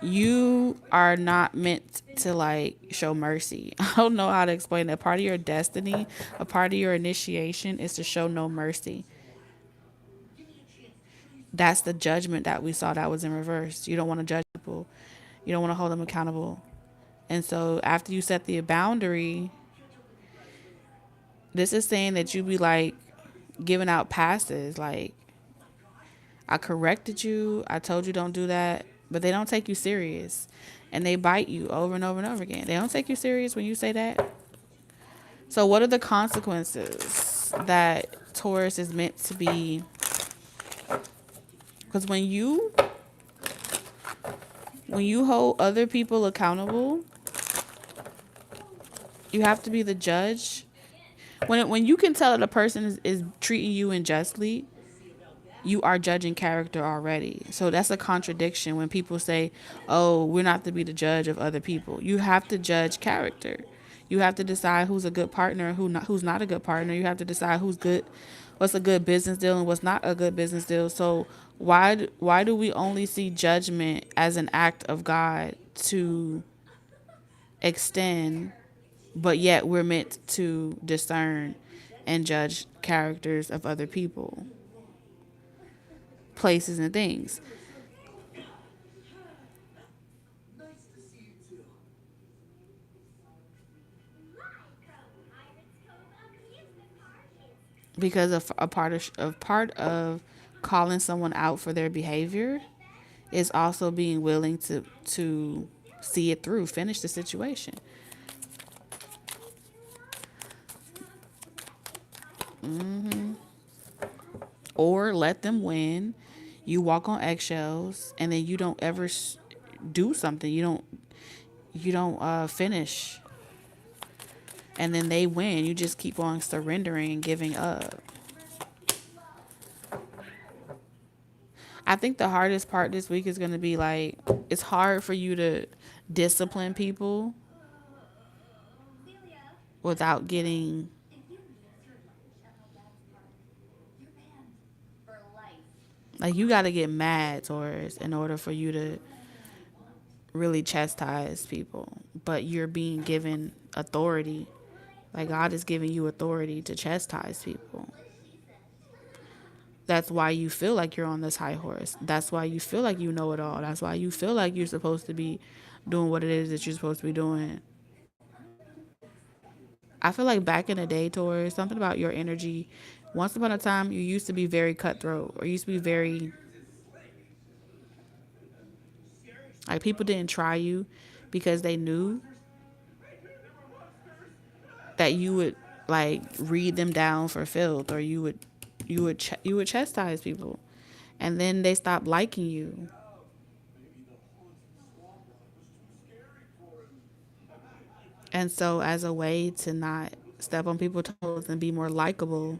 You are not meant to like show mercy. I don't know how to explain that. Part of your destiny, a part of your initiation is to show no mercy. That's the judgment that we saw that was in reverse. You don't want to judge people. You don't want to hold them accountable. And so after you set the boundary, this is saying that you be like giving out passes. Like, I corrected you. I told you don't do that. But they don't take you serious. And they bite you over and over and over again. They don't take you serious when you say that. So what are the consequences that Taurus is meant to be? Because when you hold other people accountable, you have to be the judge. When you can tell that a person is treating you unjustly, you are judging character already. So that's a contradiction when people say, oh, we're not to be the judge of other people. You have to judge character. You have to decide who's a good partner and who's not a good partner. You have to decide what's a good business deal and what's not a good business deal. So why do we only see judgment as an act of God to extend, but yet we're meant to discern and judge characters of other people, places, and things? Because a part of calling someone out for their behavior is also being willing to See it through, finish the situation. Or let them win. You walk on eggshells, and then you don't ever do something. You don't finish, and then they win. You just keep on surrendering and giving up. I think the hardest part this week is going to be like, it's hard for you to discipline people without getting, like, you got to get mad, Taurus, in order for you to really chastise people. But you're being given authority. Like, God is giving you authority to chastise people. That's why you feel like you're on this high horse. That's why you feel like you know it all. That's why you feel like you're supposed to be doing what it is that you're supposed to be doing. I feel like back in the day, Taurus, something about your energy. Once upon a time, you used to be very cutthroat, or used to be very, like, people didn't try you because they knew that you would, like, read them down for filth, or you would chastise people, and then they stopped liking you. And so, as a way to not step on people's toes and be more likable,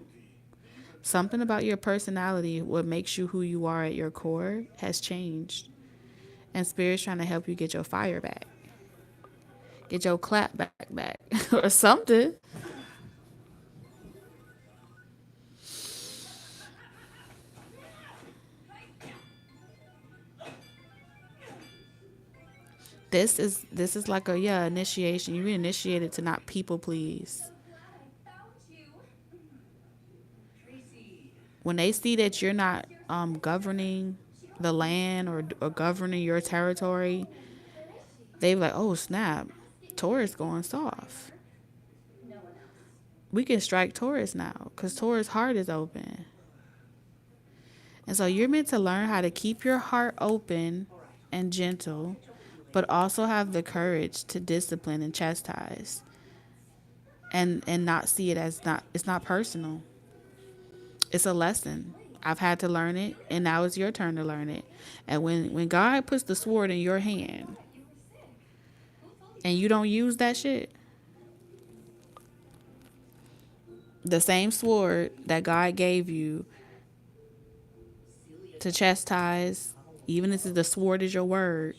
something about your personality, what makes you who you are at your core, has changed. And Spirit's trying to help you get your fire back, get your clap back, or something. This is like a, yeah, initiation. You initiated to not people please. When they see that you're not governing the land, or governing your territory, they be like, oh snap, Taurus going soft. We can strike Taurus now because Taurus' heart is open. And so you're meant to learn how to keep your heart open and gentle, but also have the courage to discipline and chastise, and not see it as, not, it's not personal. It's a lesson. I've had to learn it, and now it's your turn to learn it. And when God puts the sword in your hand and you don't use that shit, the same sword that God gave you to chastise, even if the sword is your word,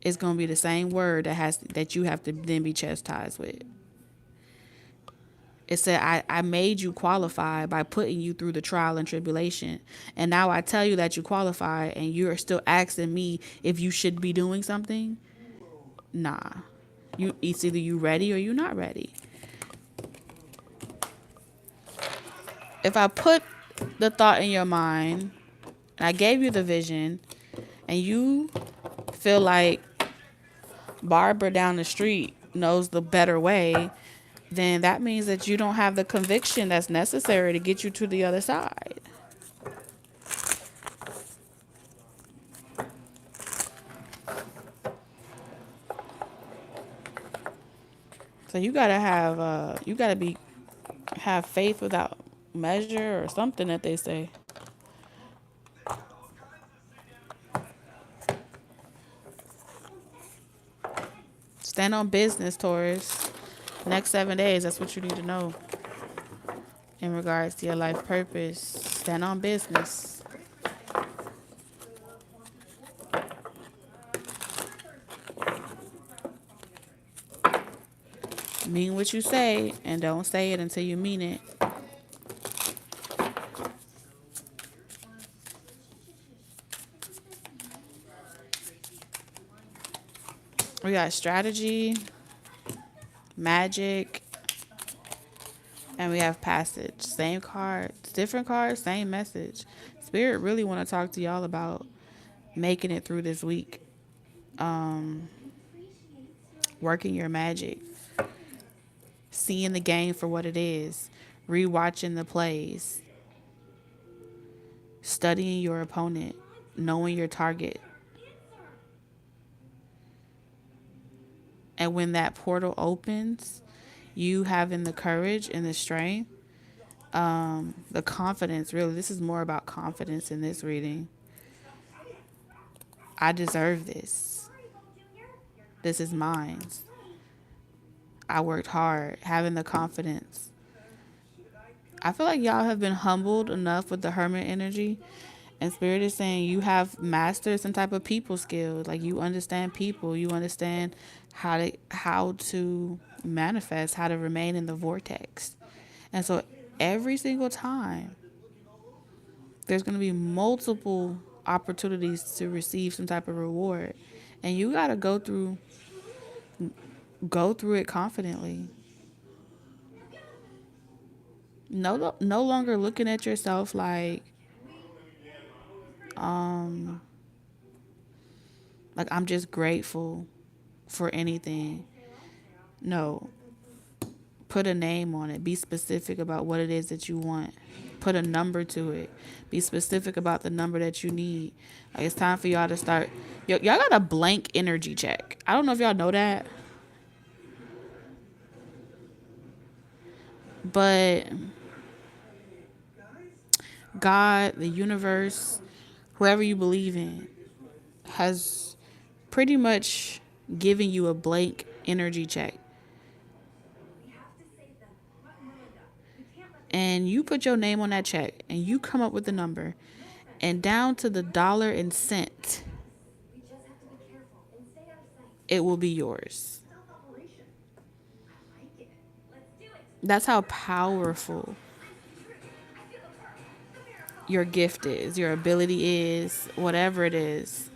it's gonna be the same word that you have to then be chastised with. It said, I made you qualify by putting you through the trial and tribulation. And now I tell you that you qualify, and you're still asking me if you should be doing something. Nah. It's either you ready or you not ready. If I put the thought in your mind, and I gave you the vision, and you feel like Barbara down the street knows the better way, then that means that you don't have the conviction that's necessary to get you to the other side. So you gotta have faith without measure, or something that they say. Stand on business, Taurus. Next 7 days, that's what you need to know in regards to your life purpose. Stand on business. Mean what you say, and don't say it until you mean it. We got strategy, magic, and we have passage. Same cards, different cards, same message. Spirit really want to talk to y'all about making it through this week. Working your magic, seeing the game for what it is, rewatching the plays, studying your opponent, knowing your target, And when that portal opens, you having the courage and the strength, the confidence, really, this is more about confidence in this reading. I deserve this. This is mine. I worked hard, having the confidence. I feel like y'all have been humbled enough with the hermit energy. And Spirit is saying you have mastered some type of people skills. Like, you understand people. You understand how to manifest, how to remain in the vortex. And so every single time, there's going to be multiple opportunities to receive some type of reward. And you got to go through it confidently. No longer looking at yourself like I'm just grateful for anything. No, put a name on it. Be specific about what it is that you want. Put a number to it. Be specific about the number that you need. Like, it's time for y'all to start. Y'all got a blank energy check. I don't know if y'all know that, but God, the universe, whoever you believe in, has pretty much given you a blank energy check. And you put your name on that check and you come up with the number, and down to the dollar and cent, it will be yours. That's how powerful your gift is, your ability is, whatever it is.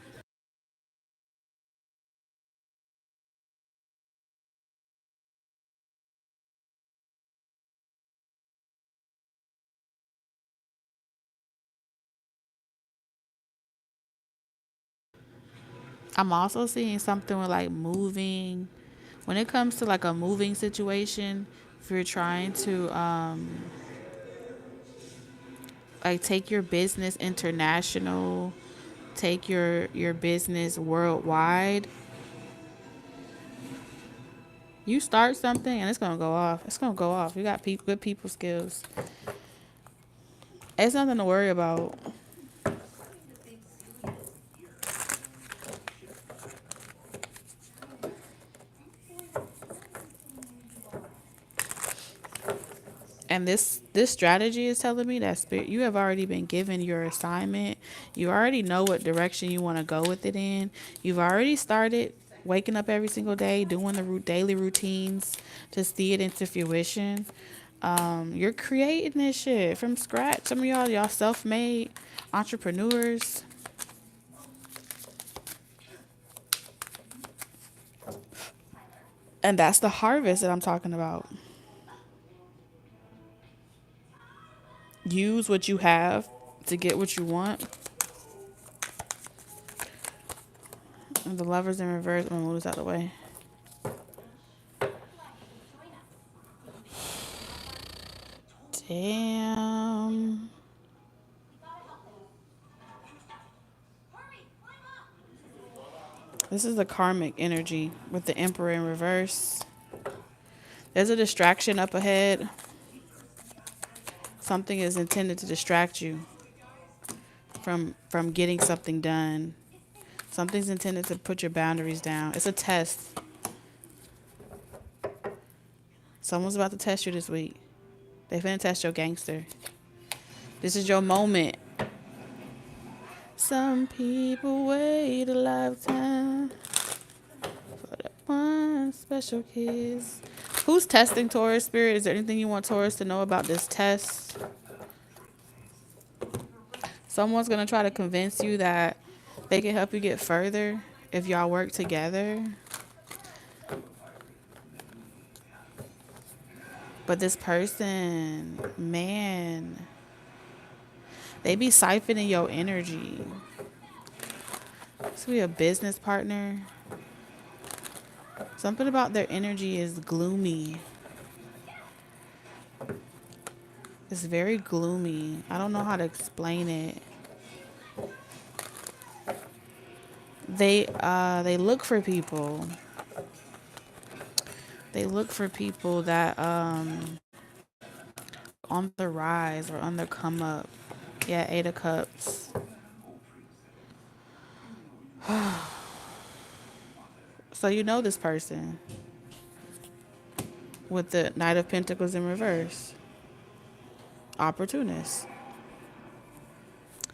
I'm also seeing something with like moving. When it comes to like a moving situation, if you're trying to like take your business international, take your business worldwide, you start something and it's gonna go off. It's gonna go off. You got good people skills. It's nothing to worry about. And this strategy is telling me that, Spirit, you have already been given your assignment. You already know what direction you want to go with it in. You've already started waking up every single day, doing the daily routines to see it into fruition. You're creating this shit from scratch. Some of y'all self-made entrepreneurs. And that's the harvest that I'm talking about. Use what you have to get what you want. And the lovers in reverse. I'm gonna move this out of the way. Damn. This is the karmic energy with the Emperor in reverse. There's a distraction up ahead. Something is intended to distract you from getting something done. Something's intended to put your boundaries down. It's a test. Someone's about to test you this week. They finna test your gangster. This is your moment. Some people wait a lifetime for that one special kiss. Who's testing Taurus, Spirit? Is there anything you want Taurus to know about this test? Someone's going to try to convince you that they can help you get further if y'all work together. But this person, man, they be siphoning your energy. This could be a business partner. Something about their energy is gloomy. It's very gloomy. I don't know how to explain it. They look for people. They look for people that on the rise or on the come up. Yeah, 8 of Cups. So you know this person with the Knight of Pentacles in reverse. Opportunist.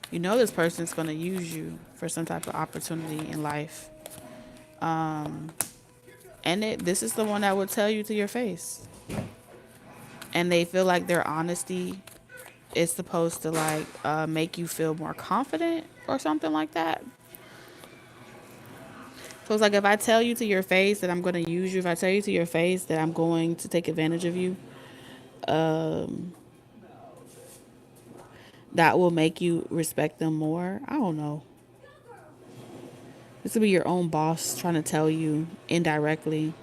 You know this person's going to use you for some type of opportunity in life. And this is the one that would tell you to your face. And they feel like their honesty is supposed to like make you feel more confident or something like that. So it's like if I tell you to your face that I'm going to use you, if I tell you to your face that I'm going to take advantage of you, that will make you respect them more. I don't know. This could be your own boss trying to tell you indirectly.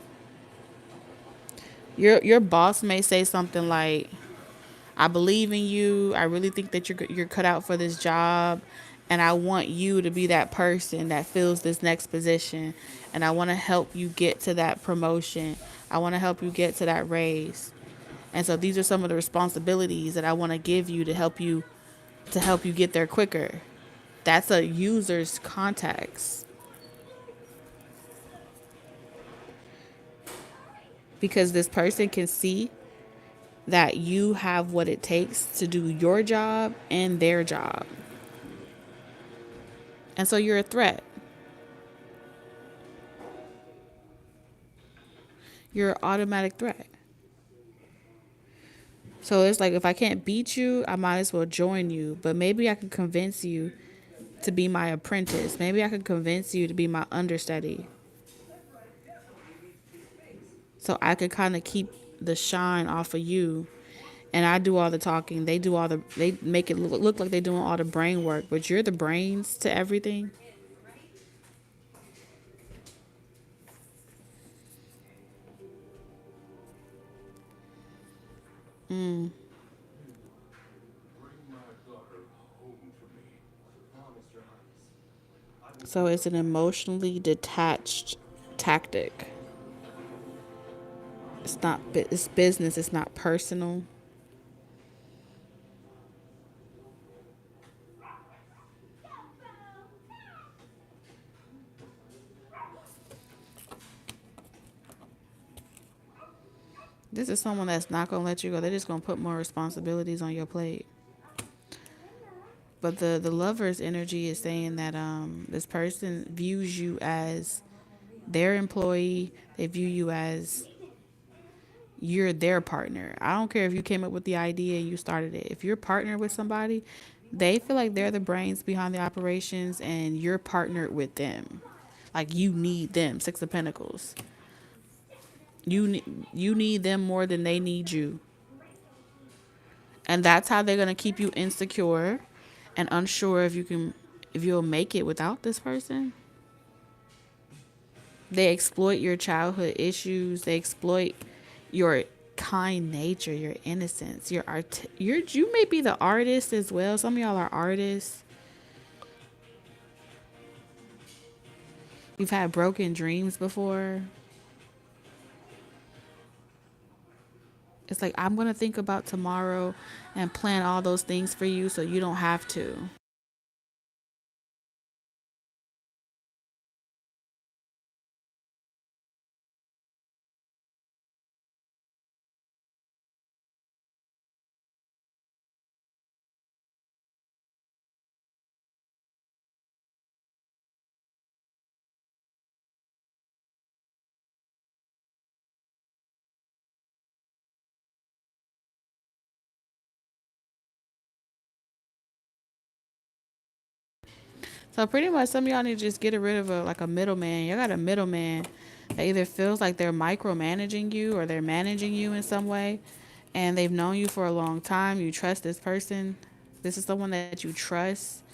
Your boss may say something like, "I believe in you. I really think that you're cut out for this job, and I want you to be that person that fills this next position, and I want to help you get to that promotion. I want to help you get to that raise. And so these are some of the responsibilities that I want to give you to help you get there quicker." That's a user's context. Because this person can see that you have what it takes to do your job and their job. And so you're a threat. You're an automatic threat. So it's like if I can't beat you, I might as well join you. But maybe I can convince you to be my apprentice. Maybe I can convince you to be my understudy. So I could kind of keep the shine off of you. And I do all the talking. They make it look like they're doing all the brain work, but you're the brains to everything. So it's an emotionally detached tactic. It's business, it's not personal. This is someone that's not going to let you go. They're just going to put more responsibilities on your plate. But the lover's energy is saying that this person views you as their employee. They view you as you're their partner. I don't care if you came up with the idea and you started it. If you're partnered with somebody, they feel like they're the brains behind the operations and you're partnered with them. Like you need them. 6 of Pentacles. You need them more than they need you. And that's how they're going to keep you insecure and unsure if you'll make it without this person. They exploit your childhood issues. They exploit your kind nature, your innocence, you may be the artist as well. Some of y'all are artists. You've had broken dreams before. It's like, I'm going to think about tomorrow and plan all those things for you so you don't have to. So pretty much some of y'all need to just get rid of a middleman. You got a middleman that either feels like they're micromanaging you or they're managing you in some way, and they've known you for a long time. You trust this person. This is someone that you trust,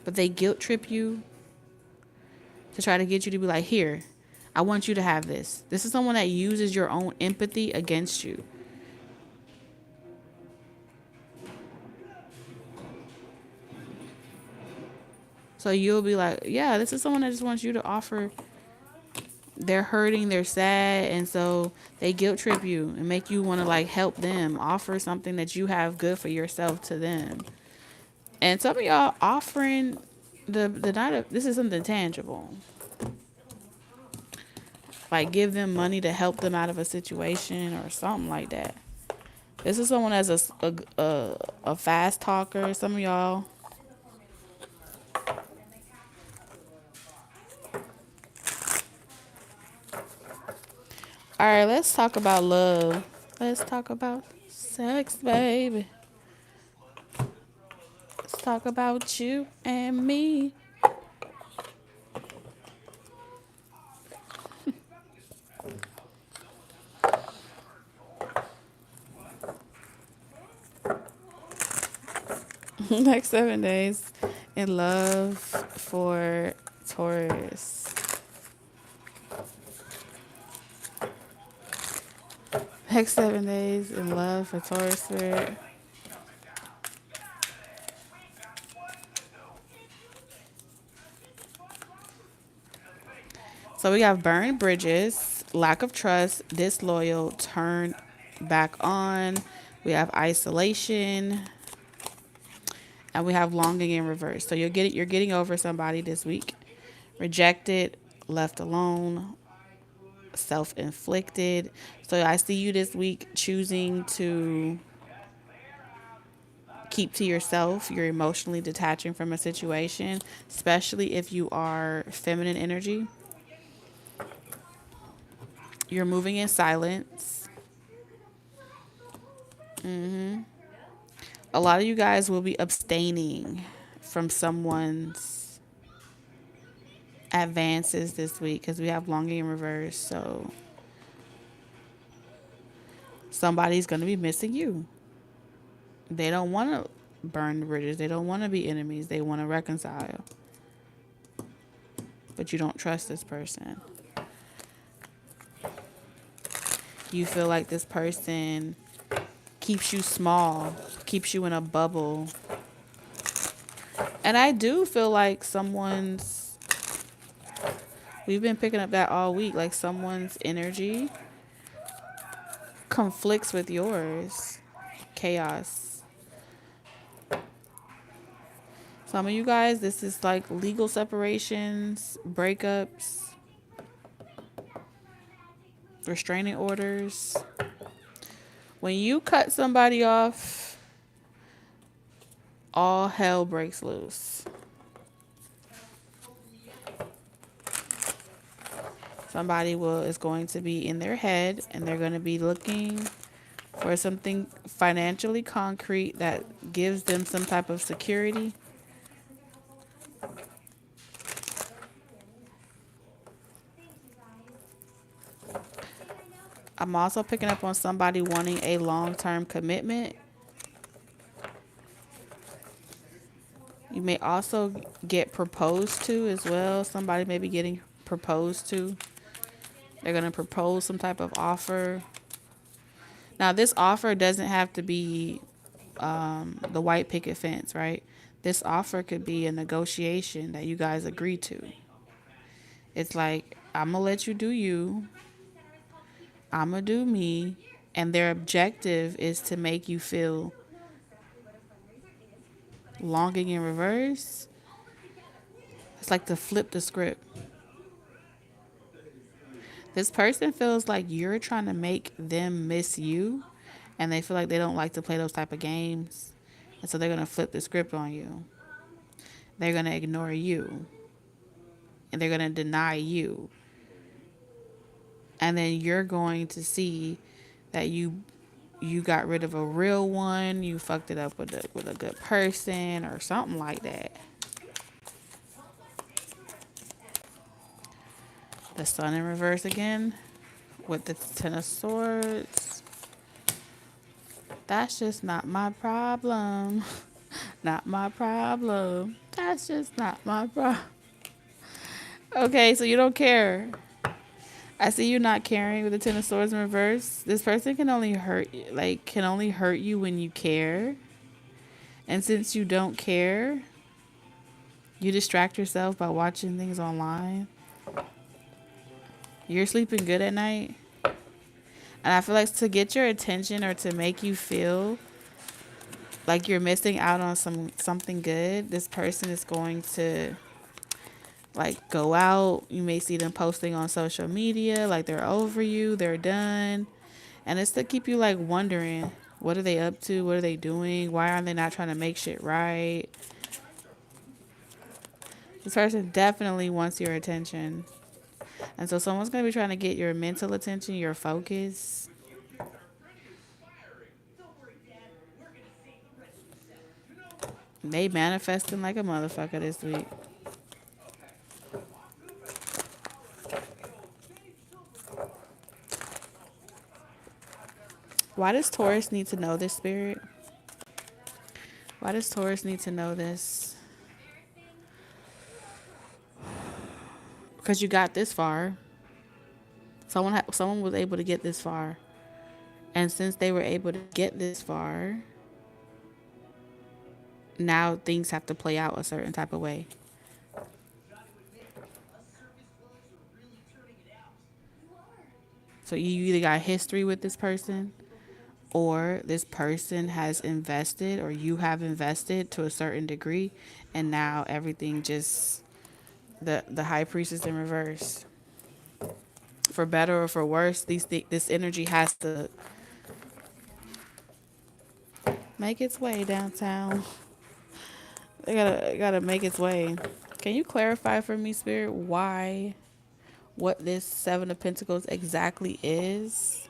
but they guilt trip you to try to get you to be like, here, I want you to have this. This is someone that uses your own empathy against you. So you'll be like, yeah, this is someone that just wants you to offer. They're hurting, they're sad, and so they guilt trip you and make you want to like help them, offer something that you have good for yourself to them. And some of y'all offering the night of, this is something tangible. Like give them money to help them out of a situation or something like that. This is someone that's a fast talker. Some of y'all. All right, let's talk about love. Let's talk about sex, baby. Let's talk about you and me. Next 7 days in love for Taurus. Next 7 days in love for Taurus spirit. So we have burned bridges, lack of trust, disloyal, turn back on. We have isolation, and we have longing in reverse. So you're getting over somebody this week. Rejected, left alone, self-inflicted. So I see you this week choosing to keep to yourself. You're emotionally detaching from a situation, especially if you are feminine energy. You're moving in silence. A lot of you guys will be abstaining from someone's advances this week because we have longing in reverse. So somebody's going to be missing you. They don't want to burn the bridges. They don't want to be enemies. They want to reconcile. But you don't trust this person. You feel like this person keeps you small, keeps you in a bubble. And I do feel like we've been picking up that all week, like someone's energy conflicts with yours. Chaos. Some of you guys, this is like legal separations, breakups, restraining orders. When you cut somebody off, all hell breaks loose. Somebody is going to be in their head and they're going to be looking for something financially concrete that gives them some type of security. I'm also picking up on somebody wanting a long-term commitment. You may also get proposed to as well. Somebody may be getting proposed to. They're going to propose some type of offer. Now, this offer doesn't have to be the white picket fence, right? This offer could be a negotiation that you guys agree to. It's like, I'm going to let you do you. I'm going to do me. And their objective is to make you feel longing in reverse. It's like to flip the script. This person feels like you're trying to make them miss you, and they feel like they don't like to play those type of games. And so they're going to flip the script on you. They're going to ignore you. And they're going to deny you. And then you're going to see that you got rid of a real one. You fucked it up with a good person or something like that. The Sun in reverse again with the Ten of Swords. That's just not my problem. Not my problem. That's just not my problem. Okay, so you don't care. I see you not caring with the Ten of Swords in reverse. This person can only hurt you when you care. And since you don't care, You distract yourself by watching things online. You're sleeping good at night. And I feel like to get your attention or to make you feel like you're missing out on something good, this person is going to like go out. You may see them posting on social media like they're over you, they're done. And it's to keep you like wondering, what are they up to? What are they doing? Why are they not trying to make shit right? This person definitely wants your attention. And so someone's going to be trying to get your mental attention, your focus. They manifesting like a motherfucker this week. Why does Taurus need to know this, Spirit? Why does Taurus need to know this? Because you got this far. Someone was able to get this far. And since they were able to get this far, now things have to play out a certain type of way. So you either got history with this person, or this person has invested, or you have invested to a certain degree, and now everything just the high priestess in reverse. For better or for worse, this energy has to make its way downtown. It gotta make its way. Can you clarify for me, Spirit, why, what this Seven of Pentacles exactly is?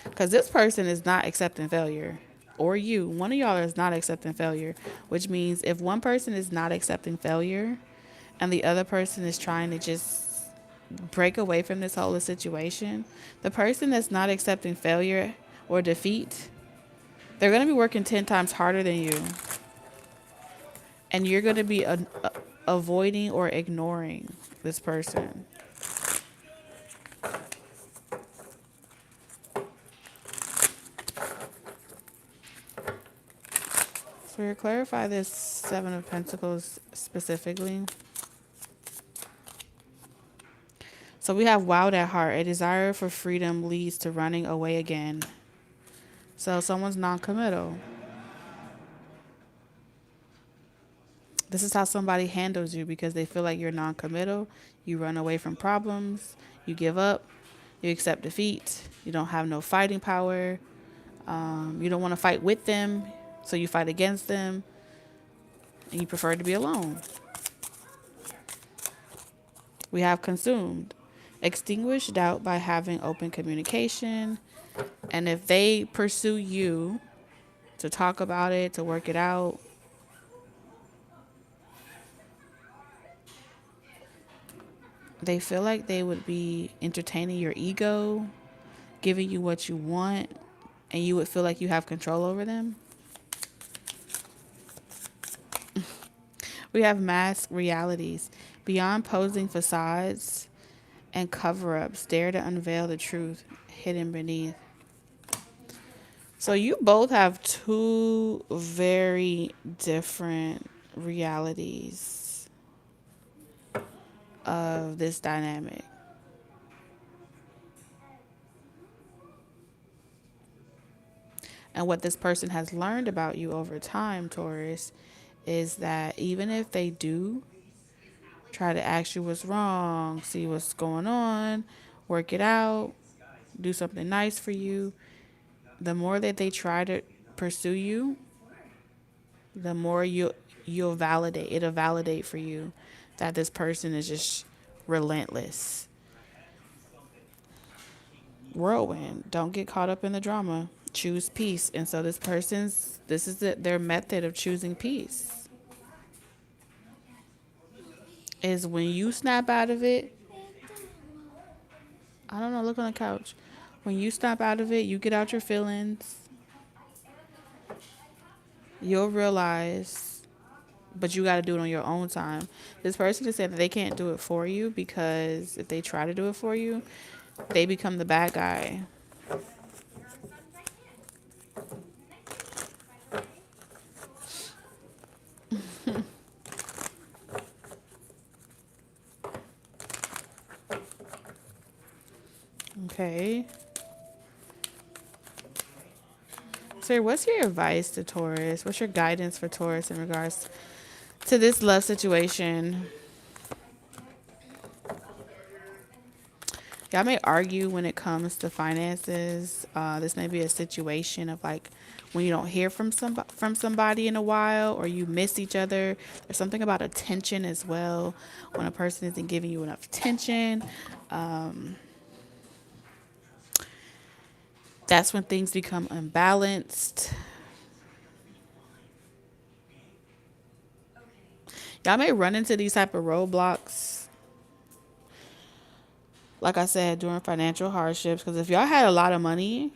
Because this person is not accepting failure. Or you. One of y'all is not accepting failure. Which means if one person is not accepting failure and the other person is trying to just break away from this whole situation, the person that's not accepting failure or defeat, they're going to be working 10 times harder than you. And you're going to be avoiding or ignoring this person. So to clarify this Seven of Pentacles specifically. So we have wild at heart. A desire for freedom leads to running away again. So someone's non-committal. This is how somebody handles you because they feel like you're non-committal. You run away from problems. You give up. You accept defeat. You don't have no fighting power. You don't want to fight with them, so you fight against them. And you prefer to be alone. We have consumed. Extinguish doubt by having open communication. And if they pursue you to talk about it, to work it out, they feel like they would be entertaining your ego, giving you what you want, and you would feel like you have control over them. We have masked realities. Beyond posing facades and cover-ups, dare to unveil the truth hidden beneath. So you both have two very different realities of this dynamic. And what this person has learned about you over time, Taurus, is that even if they do try to ask you what's wrong, see what's going on, work it out, do something nice for you, the more that they try to pursue you, the more you'll validate. It'll validate for you that this person is just relentless. Whirlwind. Don't get caught up in the drama. Choose peace. And so this is their method of choosing peace. Is when you snap out of it. I don't know, look on the couch. When you snap out of it, you get out your feelings. You'll realize, but you got to do it on your own time. This person is saying that they can't do it for you because if they try to do it for you, they become the bad guy. Okay. So what's your advice to Taurus? What's your guidance for Taurus in regards to this love situation? Y'all may argue when it comes to finances. This may be a situation of like when you don't hear from somebody in a while, or you miss each other. There's something about attention as well. When a person isn't giving you enough attention, that's when things become unbalanced. Y'all may run into these type of roadblocks, like I said, during financial hardships. Because if y'all had a lot of money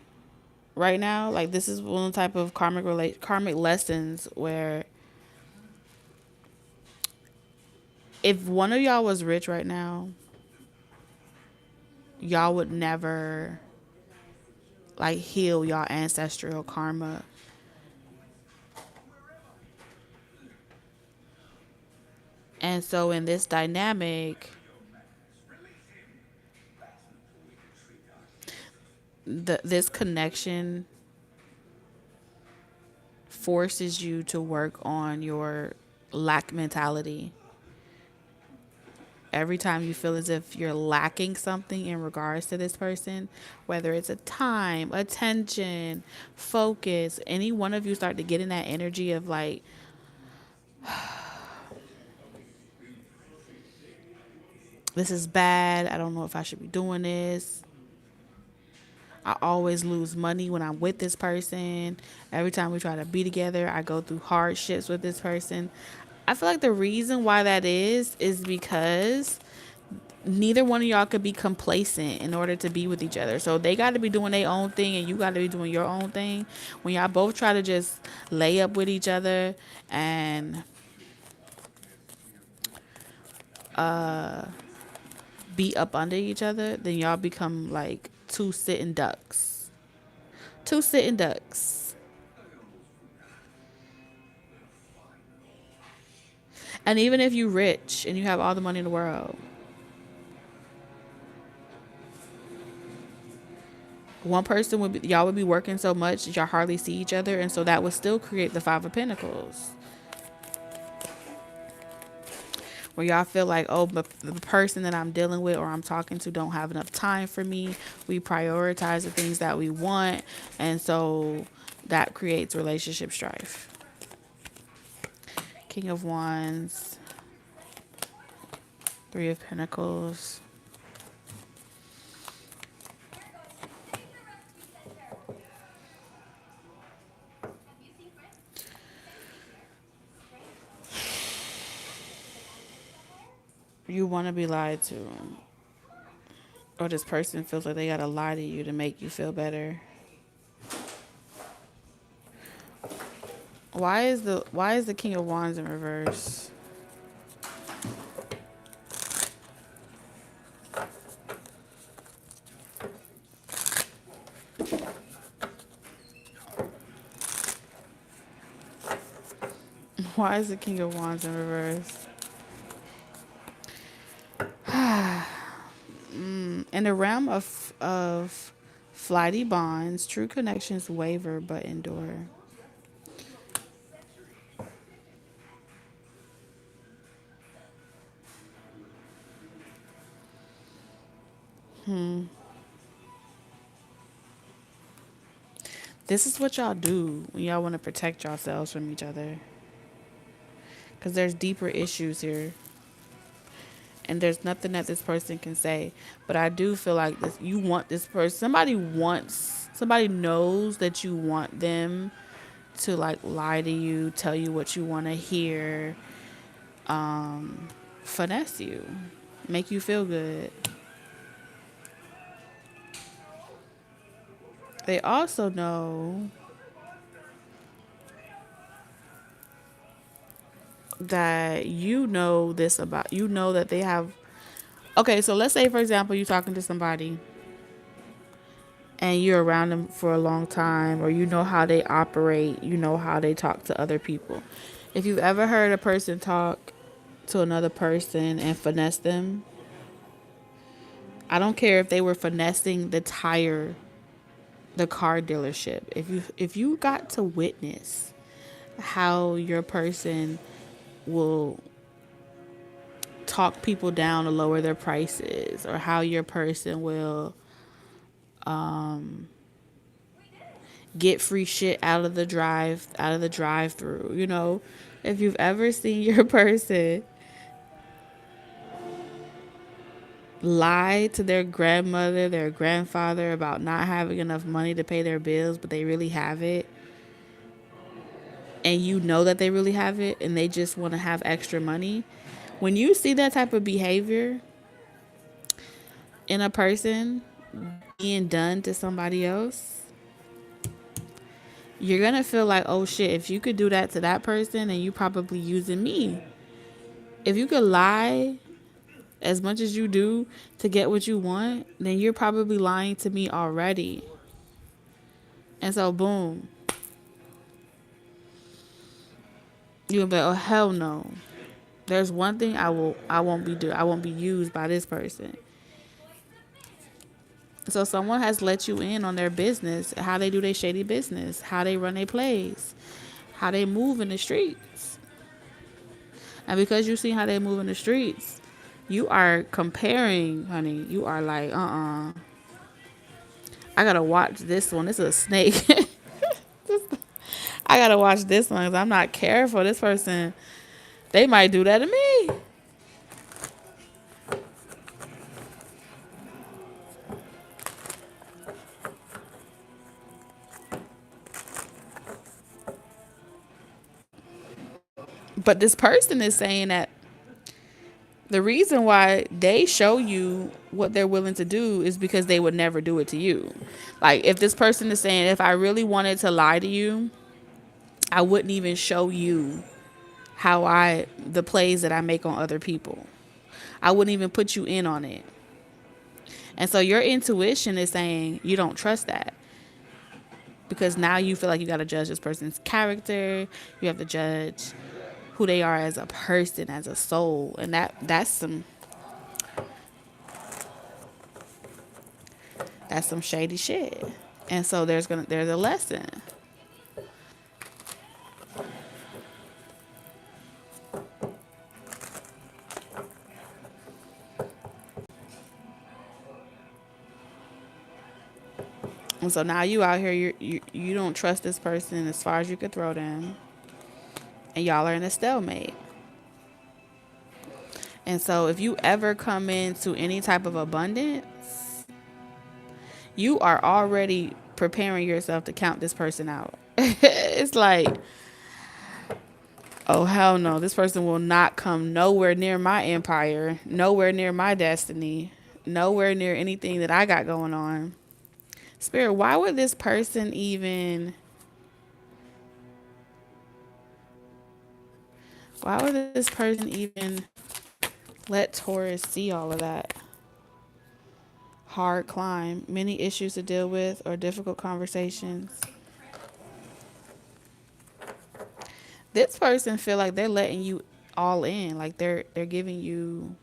right now, like this is one type of karmic lessons where if one of y'all was rich right now, y'all would never like heal y'all ancestral karma. And so in this dynamic, this connection forces you to work on your lack mentality. Every time you feel as if you're lacking something in regards to this person, whether it's a time, attention, focus, any one of you start to get in that energy of like, this is bad. I don't know if I should be doing this. I always lose money when I'm with this person. Every time we try to be together, I go through hardships with this person. I feel like the reason why that is because neither one of y'all could be complacent in order to be with each other. So they got to be doing their own thing and you got to be doing your own thing. When y'all both try to just lay up with each other and be up under each other, then y'all become like two sitting ducks. Two sitting ducks. And even if you rich and you have all the money in the world, one person would be, y'all would be working so much that y'all hardly see each other, and so that would still create the Five of Pentacles, where y'all feel like, oh, but the person that I'm dealing with or I'm talking to don't have enough time for me. We prioritize the things that we want, and so that creates relationship strife. King of Wands, Three of Pentacles. You want to be lied to, or this person feels like they gotta lie to you to make you feel better. Why is the King of Wands in reverse? Why is the King of Wands in reverse? In the realm of flighty bonds, true connections waver but endure. This is what y'all do when y'all want to protect yourselves from each other. Because there's deeper issues here. And there's nothing that this person can say. But I do feel like this. You want this person. Somebody knows that you want them to like lie to you, tell you what you want to hear, finesse you, make you feel good. They also know that you know that they have. Okay, so let's say for example you're talking to somebody and you're around them for a long time, or you know how they operate, you know how they talk to other people. If you've ever heard a person talk to another person and finesse them, I don't care if they were finessing the car dealership. If you got to witness how your person will talk people down to lower their prices, or how your person will get free shit out of the drive through, if you've ever seen your person lie to their grandmother, their grandfather about not having enough money to pay their bills, but they really have it, and you know that they really have it and they just want to have extra money. When you see that type of behavior in a person being done to somebody else, you're going to feel like, oh shit, if you could do that to that person, then you probably using me. If you could lie as much as you do to get what you want, then you're probably lying to me already. And so boom, you'll be like, oh hell no. There's one thing I won't be used by this person. So someone has let you in on their business, how they do their shady business, how they run their plays, how they move in the streets. And because you see how they move in the streets, you are comparing, honey. You are like, I gotta watch this one. This is a snake. I gotta watch this one because I'm not careful. This person, they might do that to me. But this person is saying that the reason why they show you what they're willing to do is because they would never do it to you. Like, if this person is saying, if I really wanted to lie to you, I wouldn't even show you the plays that I make on other people. I wouldn't even put you in on it. And so your intuition is saying you don't trust that. Because now you feel like you got to judge this person's character. You have to judge who they are as a person, as a soul. And that's some shady shit. And so there's a lesson. And so now you out here, you don't trust this person as far as you could throw them. And y'all are in a stalemate. And so if you ever come into any type of abundance, you are already preparing yourself to count this person out. It's like, oh hell no, this person will not come nowhere near my empire, nowhere near my destiny, nowhere near anything that I got going on. Spirit, why would this person even let Taurus see all of that? Hard climb, many issues to deal with, or difficult conversations. This person feel like they're letting you all in, like they're giving you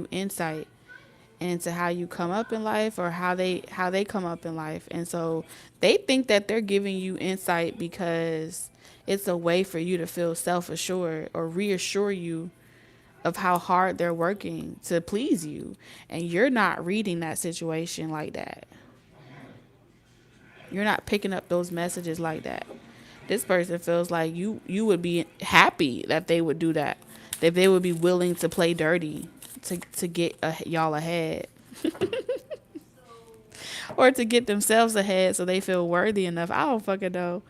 insight into how you come up in life, or how they come up in life. And so they think that they're giving you insight because it's a way for you to feel self-assured or reassure you of how hard they're working to please you. And you're not reading that situation like that. You're not picking up those messages like that. This person feels like you would be happy that they would do that. That they would be willing to play dirty to get y'all ahead. Or to get themselves ahead so they feel worthy enough. I don't fucking know.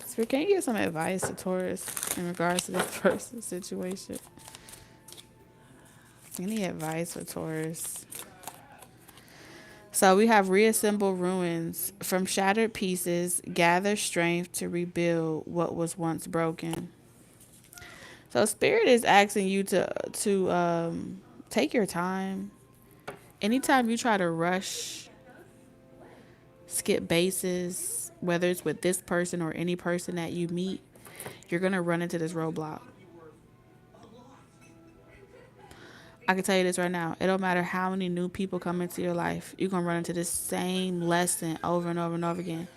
So can you give some advice to Taurus in regards to this person's situation? Any advice for Taurus? So we have reassemble ruins. From shattered pieces, gather strength to rebuild what was once broken. So Spirit is asking you to take your time, Anytime you try to rush, skip bases, whether it's with this person or any person that you meet, you're going to run into this roadblock. I can tell you this right now. It don't matter how many new people come into your life. You're going to run into this same lesson over and over and over again.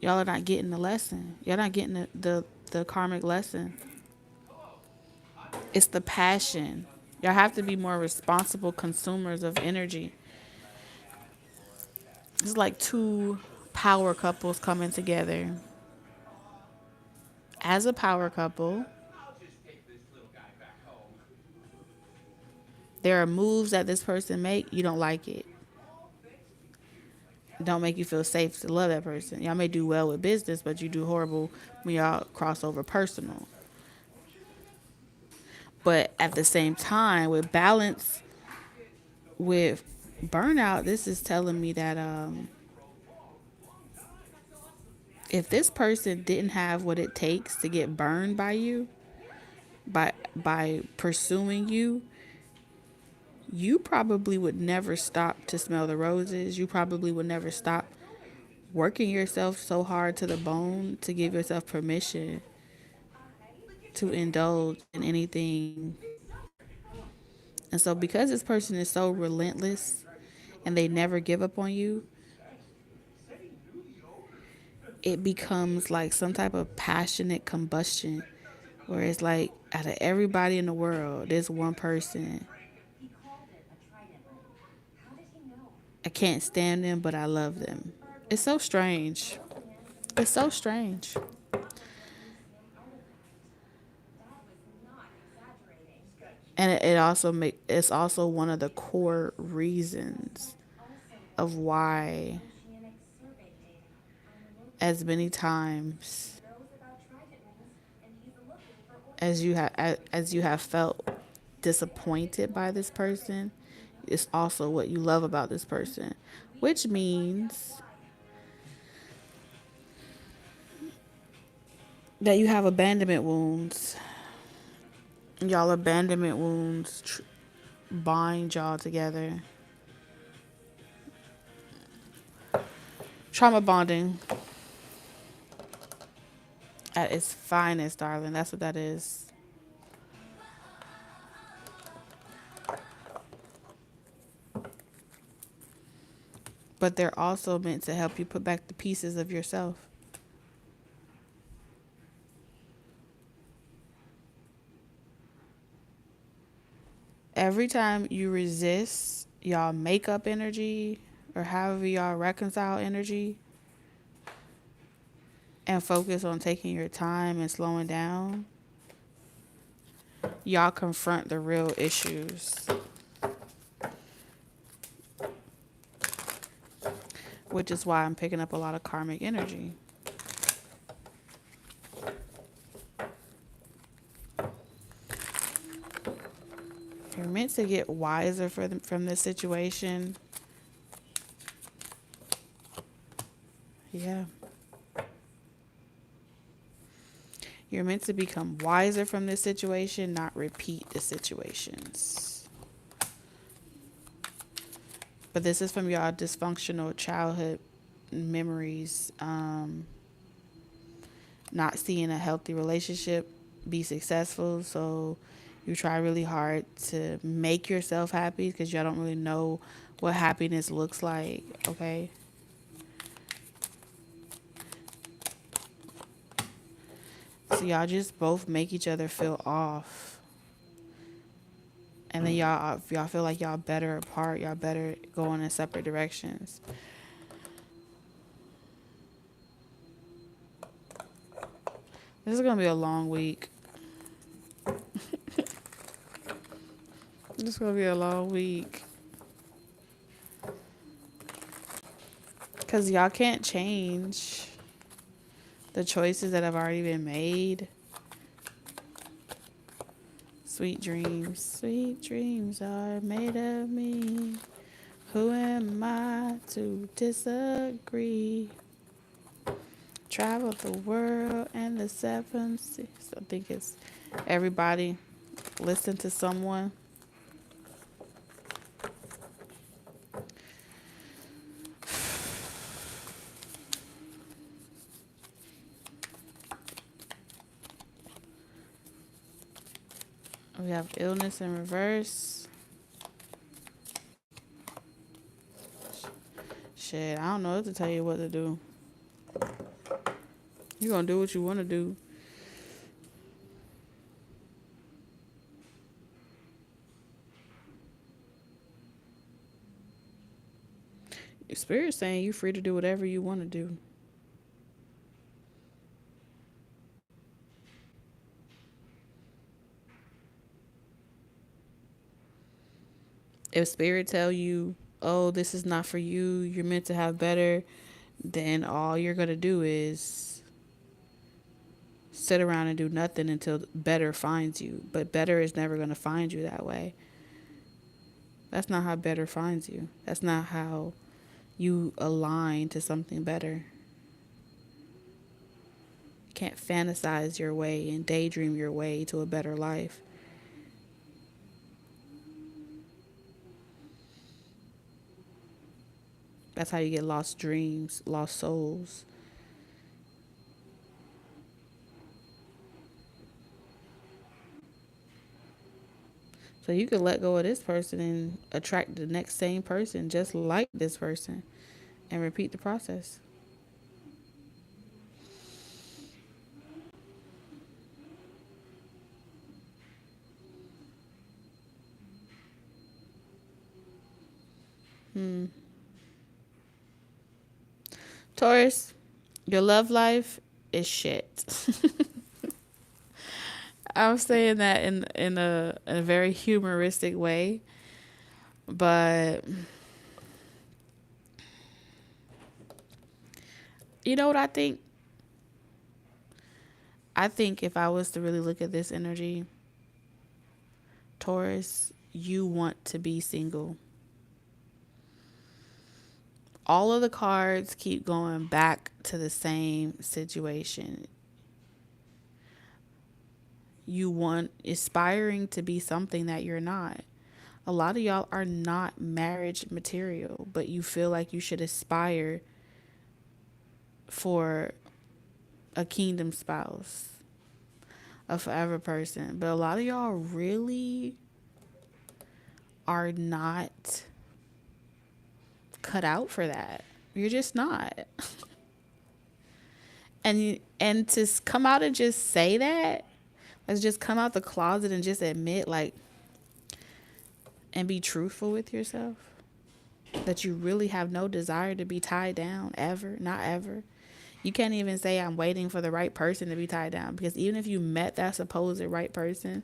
Y'all are not getting the lesson. Y'all not getting the karmic lesson. It's the passion. Y'all have to be more responsible consumers of energy. It's like two power couples coming together. As a power couple, there are moves that this person make. You don't like it. Don't make you feel safe to love that person. Y'all may do well with business, but you do horrible when y'all cross over personal. But at the same time, with balance, with burnout, this is telling me that if this person didn't have what it takes to get burned by you, by pursuing you, you probably would never stop to smell the roses. You probably would never stop working yourself so hard to the bone to give yourself permission to indulge in anything. And so because this person is so relentless and they never give up on you, it becomes like some type of passionate combustion where it's like out of everybody in the world, there's one person. I can't stand them, but I love them. It's so strange. It's so strange. And it's also one of the core reasons of why as many times as you have felt disappointed by this person, it's also what you love about this person, which means that you have abandonment wounds. Y'all abandonment wounds bind y'all together. Trauma bonding at its finest, darling. That's what that is. But they're also meant to help you put back the pieces of yourself. Every time you resist y'all makeup energy or however y'all reconcile energy and focus on taking your time and slowing down, y'all confront the real issues. Which is why I'm picking up a lot of karmic energy. You're meant to get wiser from this situation. Yeah. You're meant to become wiser from this situation, not repeat the situations. But this is from y'all dysfunctional childhood memories. Not seeing a healthy relationship be successful. So you try really hard to make yourself happy because y'all don't really know what happiness looks like. Okay. So y'all just both make each other feel off. And then y'all feel like y'all better apart. Y'all better going in separate directions. This is going to be a long week. This is going to be a long week. Because y'all can't change the choices that have already been made. Sweet dreams are made of me. Who am I to disagree? Travel the world and the seven seas. I think it's everybody listen to someone. We have illness in reverse. Shit, I don't know what to tell you what to do. You're gonna do what you want to do. Your spirit's saying you're free to do whatever you want to do. If spirit tell you, oh, this is not for you, you're meant to have better, then all you're gonna do is sit around and do nothing until better finds you. But better is never gonna find you that way. That's not how better finds you. That's not how you align to something better. You can't fantasize your way and daydream your way to a better life. That's how you get lost dreams, lost souls. So you could let go of this person and attract the next same person just like this person and repeat the process. Taurus, your love life is shit. I'm saying that in a very humoristic way, but you know what I think? I think if I was to really look at this energy, Taurus, you want to be single. All of the cards keep going back to the same situation. You want aspiring to be something that you're not. A lot of y'all are not marriage material, but you feel like you should aspire for a kingdom spouse, a forever person. But a lot of y'all really are not cut out for that. You're just not. And to come out and just say that, let's just come out the closet and just admit, like, and be truthful with yourself that you really have no desire to be tied down ever, not ever. You can't even say I'm waiting for the right person to be tied down, because even if you met that supposed right person,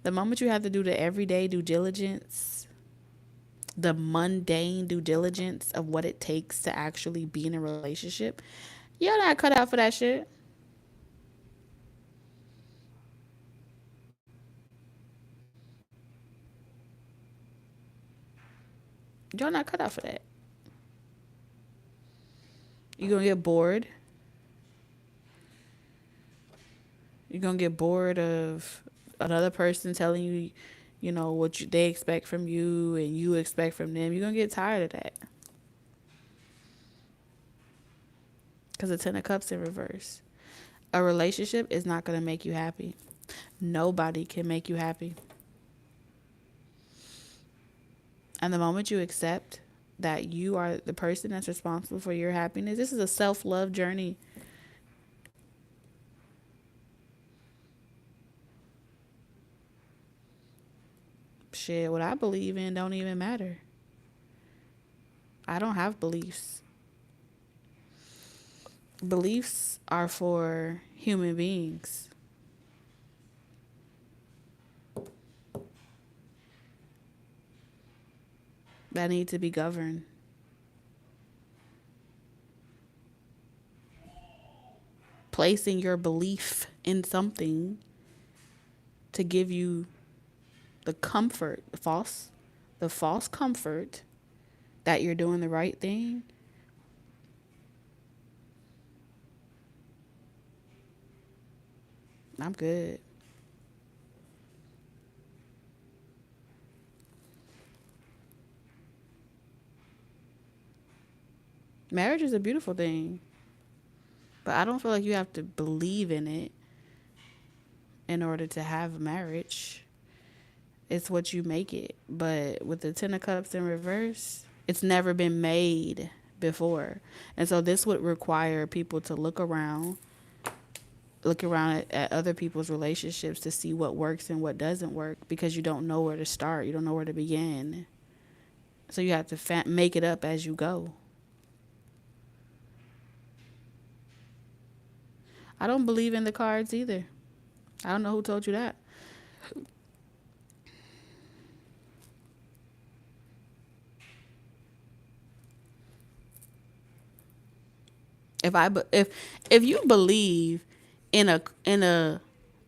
the moment you have to do the everyday due diligence, the mundane due diligence of what it takes to actually be in a relationship, you're not cut out for that shit. You're not cut out for that. You're gonna get bored. You're gonna get bored of another person telling you, you know, what they expect from you and you expect from them. You're gonna get tired of that. Because the Ten of Cups in reverse. A relationship is not gonna make you happy. Nobody can make you happy. And the moment you accept that you are the person that's responsible for your happiness, this is a self-love journey. Shit, what I believe in don't even matter. I don't have beliefs. Beliefs are for human beings. That need to be governed. Placing your belief in something to give you the comfort, the false comfort that you're doing the right thing. I'm good. Marriage is a beautiful thing, but I don't feel like you have to believe in it in order to have a marriage. It's what you make it. But with the Ten of Cups in reverse, it's never been made before. And so this would require people to look around at other people's relationships to see what works and what doesn't work, because you don't know where to start. You don't know where to begin. So you have to make it up as you go. I don't believe in the cards either. I don't know who told you that. If you believe in a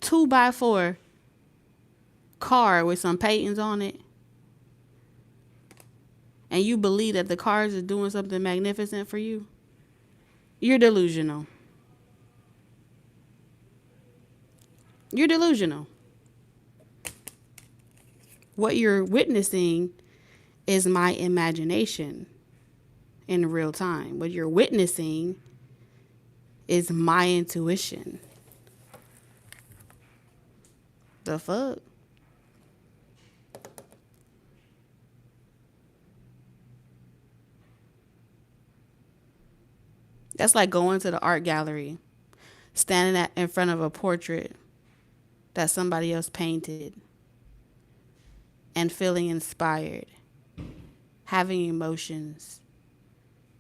2x4 car with some paintings on it, and you believe that the cards are doing something magnificent for you, you're delusional. You're delusional. What you're witnessing is my imagination in real time. What you're witnessing is my intuition. The fuck? That's like going to the art gallery, standing in front of a portrait that somebody else painted, and feeling inspired, having emotions,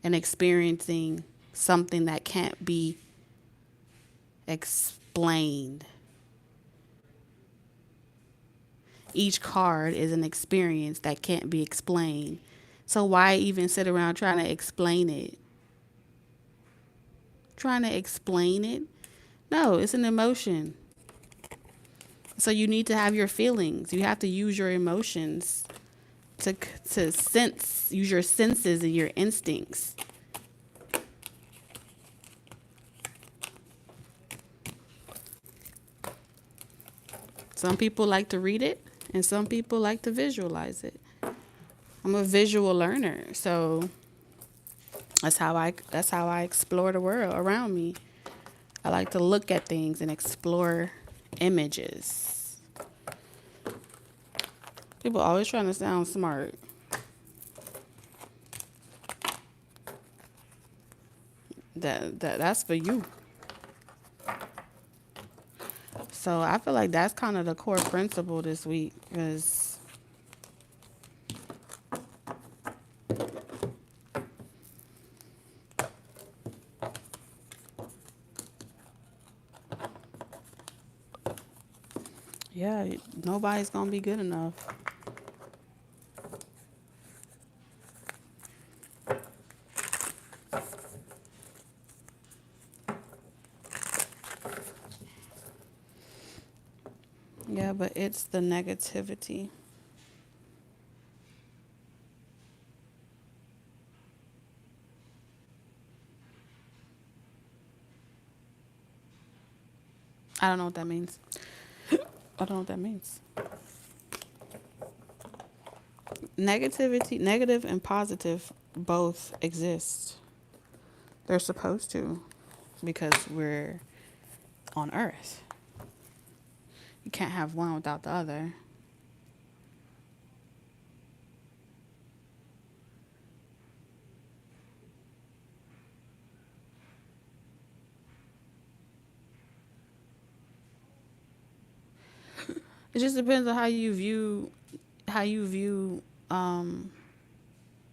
and experiencing something that can't be explained. Each card is an experience that can't be explained. So why even sit around trying to explain it? Trying to explain it? No, it's an emotion. So you need to have your feelings. You have to use your emotions to sense, use your senses and your instincts. Some people like to read it, and some people like to visualize it. I'm a visual learner, so that's how I explore the world around me. I like to look at things and explore images. People always trying to sound smart. That's for you. So I feel like that's kind of the core principle this week, because yeah, nobody's gonna be good enough. Yeah, but it's the negativity. I don't know what that means. I don't know what that means. Negativity, negative and positive, both exist. They're supposed to, because we're on Earth. You can't have one without the other. It just depends on how you view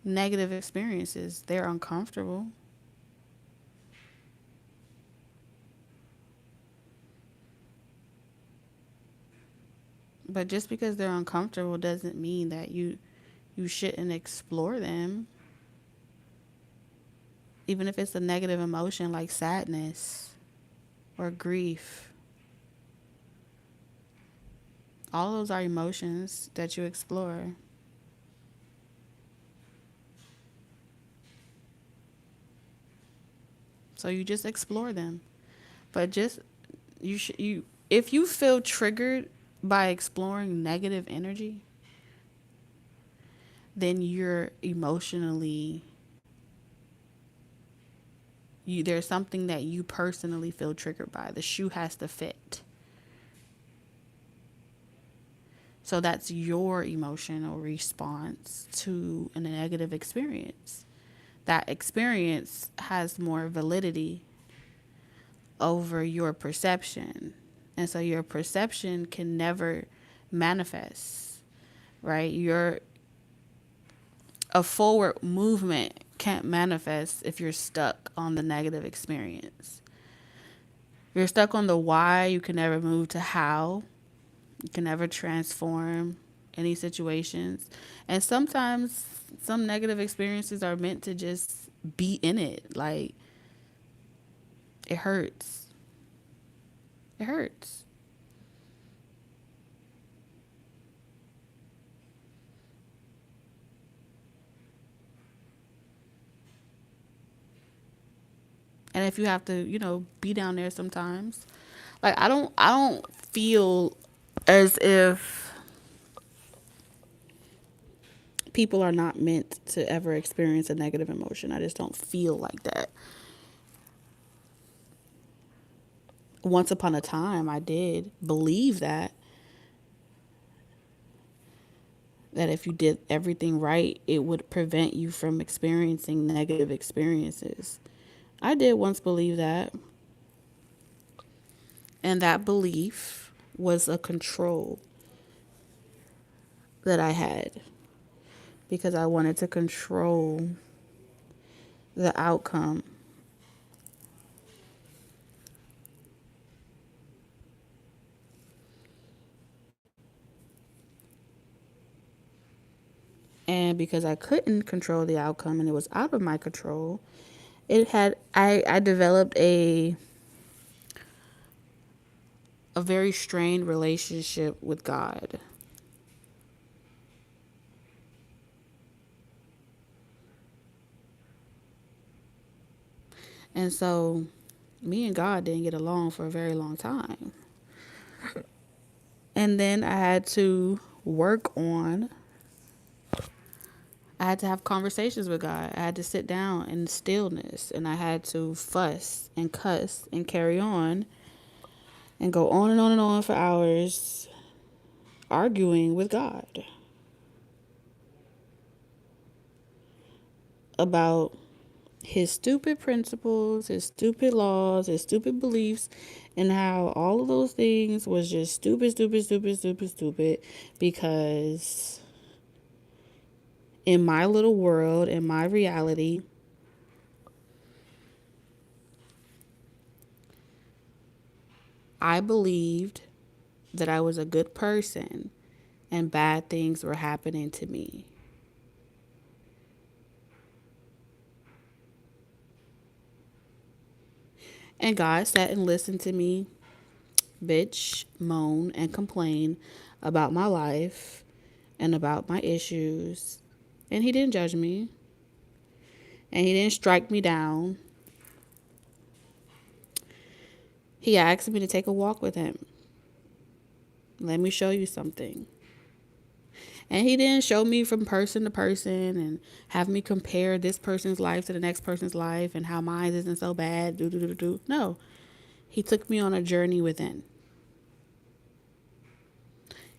negative experiences. They're uncomfortable. But just because they're uncomfortable doesn't mean that you shouldn't explore them. Even if it's a negative emotion like sadness or grief. All those are emotions that you explore. So you just explore them. But just you if you feel triggered by exploring negative energy, then you're emotionally there's something that you personally feel triggered by. The shoe has to fit. So that's your emotional response to a negative experience. That experience has more validity over your perception. And so your perception can never manifest, right? A forward movement can't manifest if you're stuck on the negative experience. If you're stuck on the why, you can never move to how. You can never transform any situations. And sometimes some negative experiences are meant to just be in it. Like, it hurts. It hurts. And if you have to, be down there sometimes, like I don't feel as if people are not meant to ever experience a negative emotion. I just don't feel like that. Once upon a time, I did believe that if you did everything right, it would prevent you from experiencing negative experiences. I did once believe that. And that belief was a control that I had because I wanted to control the outcome. And because I couldn't control the outcome and it was out of my control, I developed a very strained relationship with God. And so me and God didn't get along for a very long time. And then I had to have conversations with God. I had to sit down in stillness and I had to fuss and cuss and carry on and go on and on and on for hours arguing with God about his stupid principles, his stupid laws, his stupid beliefs, and how all of those things was just stupid, stupid, stupid, stupid, stupid because in my little world, in my reality, I believed that I was a good person and bad things were happening to me. And God sat and listened to me bitch, moan, and complain about my life and about my issues. And He didn't judge me. And He didn't strike me down. He asked me to take a walk with Him. Let me show you something. And He didn't show me from person to person and have me compare this person's life to the next person's life and how mine isn't so bad. Do, do, do, do. No. He took me on a journey within.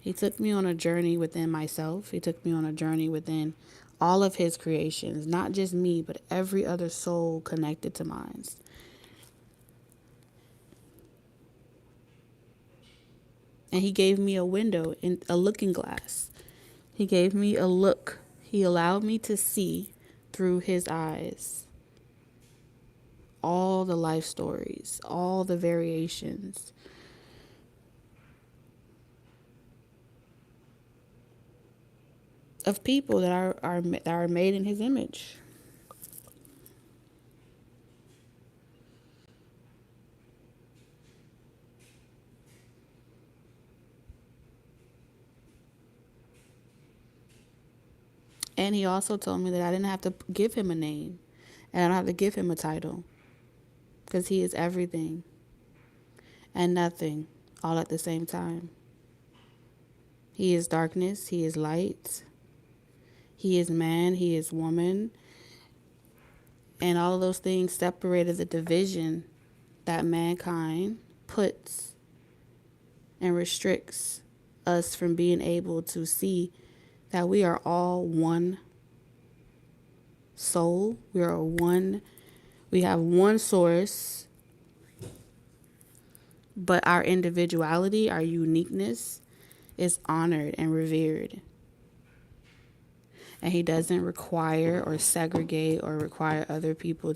He took me on a journey within myself. He took me on a journey within all of His creations, not just me, but every other soul connected to mine. And He gave me a window, in a looking glass. He gave me a look. He allowed me to see through His eyes all the life stories, all the variations of people that are made in His image. And He also told me that I didn't have to give Him a name and I don't have to give Him a title because He is everything and nothing all at the same time. He is darkness, He is light, He is man, He is woman, and all of those things separated the division that mankind puts and restricts us from being able to see that we are all one soul. We have one source, but our individuality, our uniqueness is honored and revered. And he doesn't require or segregate or require other people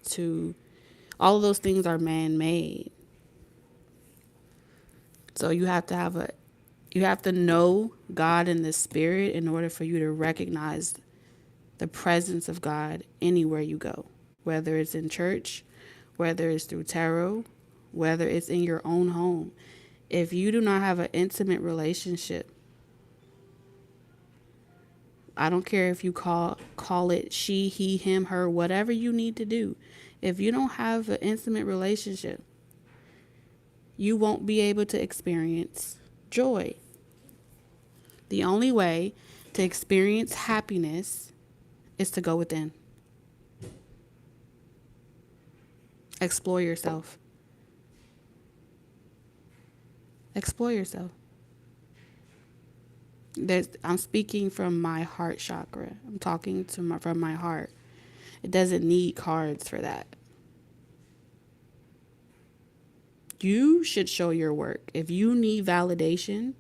to all of those things are man-made. So you have to know God in the spirit in order for you to recognize the presence of God anywhere you go, whether it's in church, whether it's through tarot, whether it's in your own home. If you do not have an intimate relationship, I don't care if you call it she, he, him, her, whatever you need to do. If you don't have an intimate relationship, you won't be able to experience joy. The only way to experience happiness is to go within. Explore yourself. Explore yourself. I'm speaking from my heart chakra. I'm talking from my heart. It doesn't need cards for that. You should show your work. If you need validation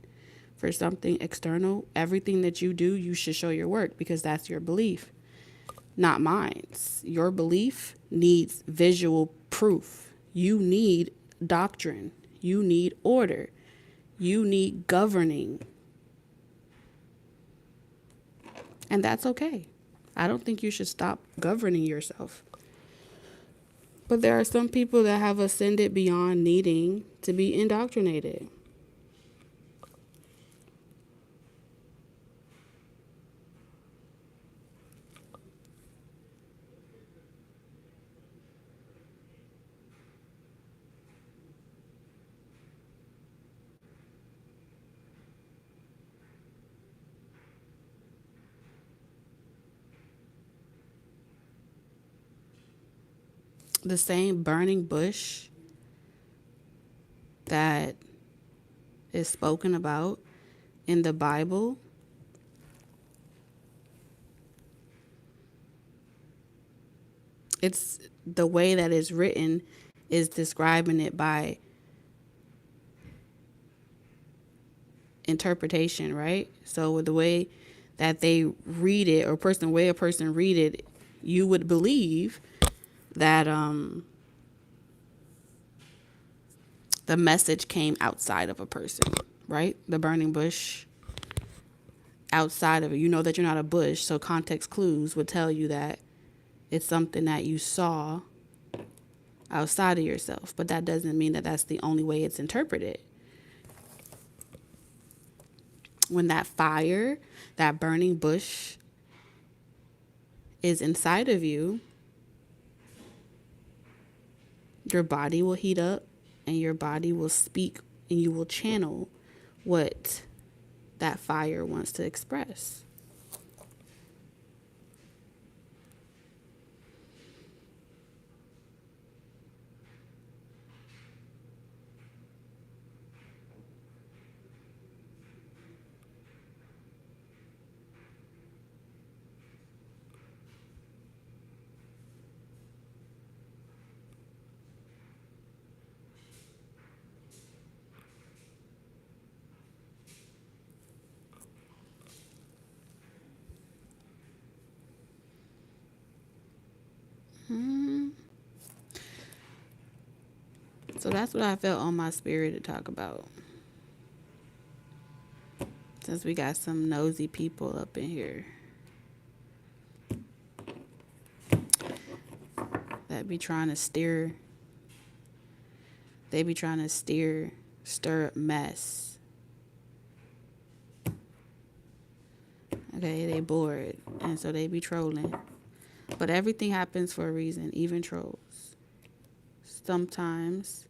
for something external, everything that you do, you should show your work because that's your belief, not mine. Your belief needs visual proof. You need doctrine. You need order. You need governing. And that's okay. I don't think you should stop governing yourself. But there are some people that have ascended beyond needing to be indoctrinated. The same burning bush that is spoken about in the Bible it's the way that it's written is describing it by interpretation, right? So the way that they read it or way a person read it, you would believe that the message came outside of a person, right? The burning bush outside of it. You know that you're not a bush, so context clues would tell you that it's something that you saw outside of yourself, but that doesn't mean that that's the only way it's interpreted. When that fire, that burning bush is inside of you, your body will heat up and your body will speak and you will channel what that fire wants to express. So that's what I felt on my spirit to talk about. Since we got some nosy people up in here that be trying to stir up mess. Okay, they bored, and so they be trolling. But everything happens for a reason, even trolls. Sometimes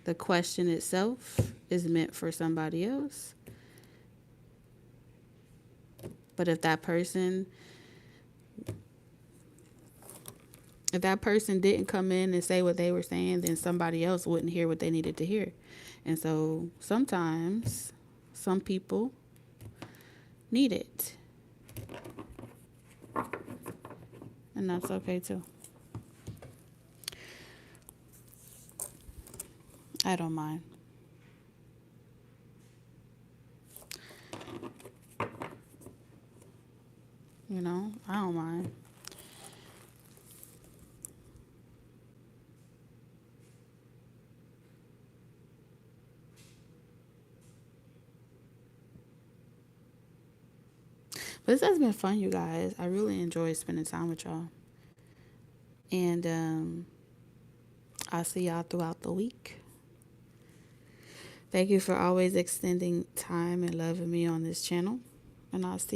the question itself is meant for somebody else. But if that person didn't come in and say what they were saying, then somebody else wouldn't hear what they needed to hear. And so sometimes some people need it. And that's okay too. I don't mind. You know, I don't mind. But this has been fun, you guys. I really enjoyed spending time with y'all. And I'll see y'all throughout the week. Thank you for always extending time and loving me on this channel. And I'll see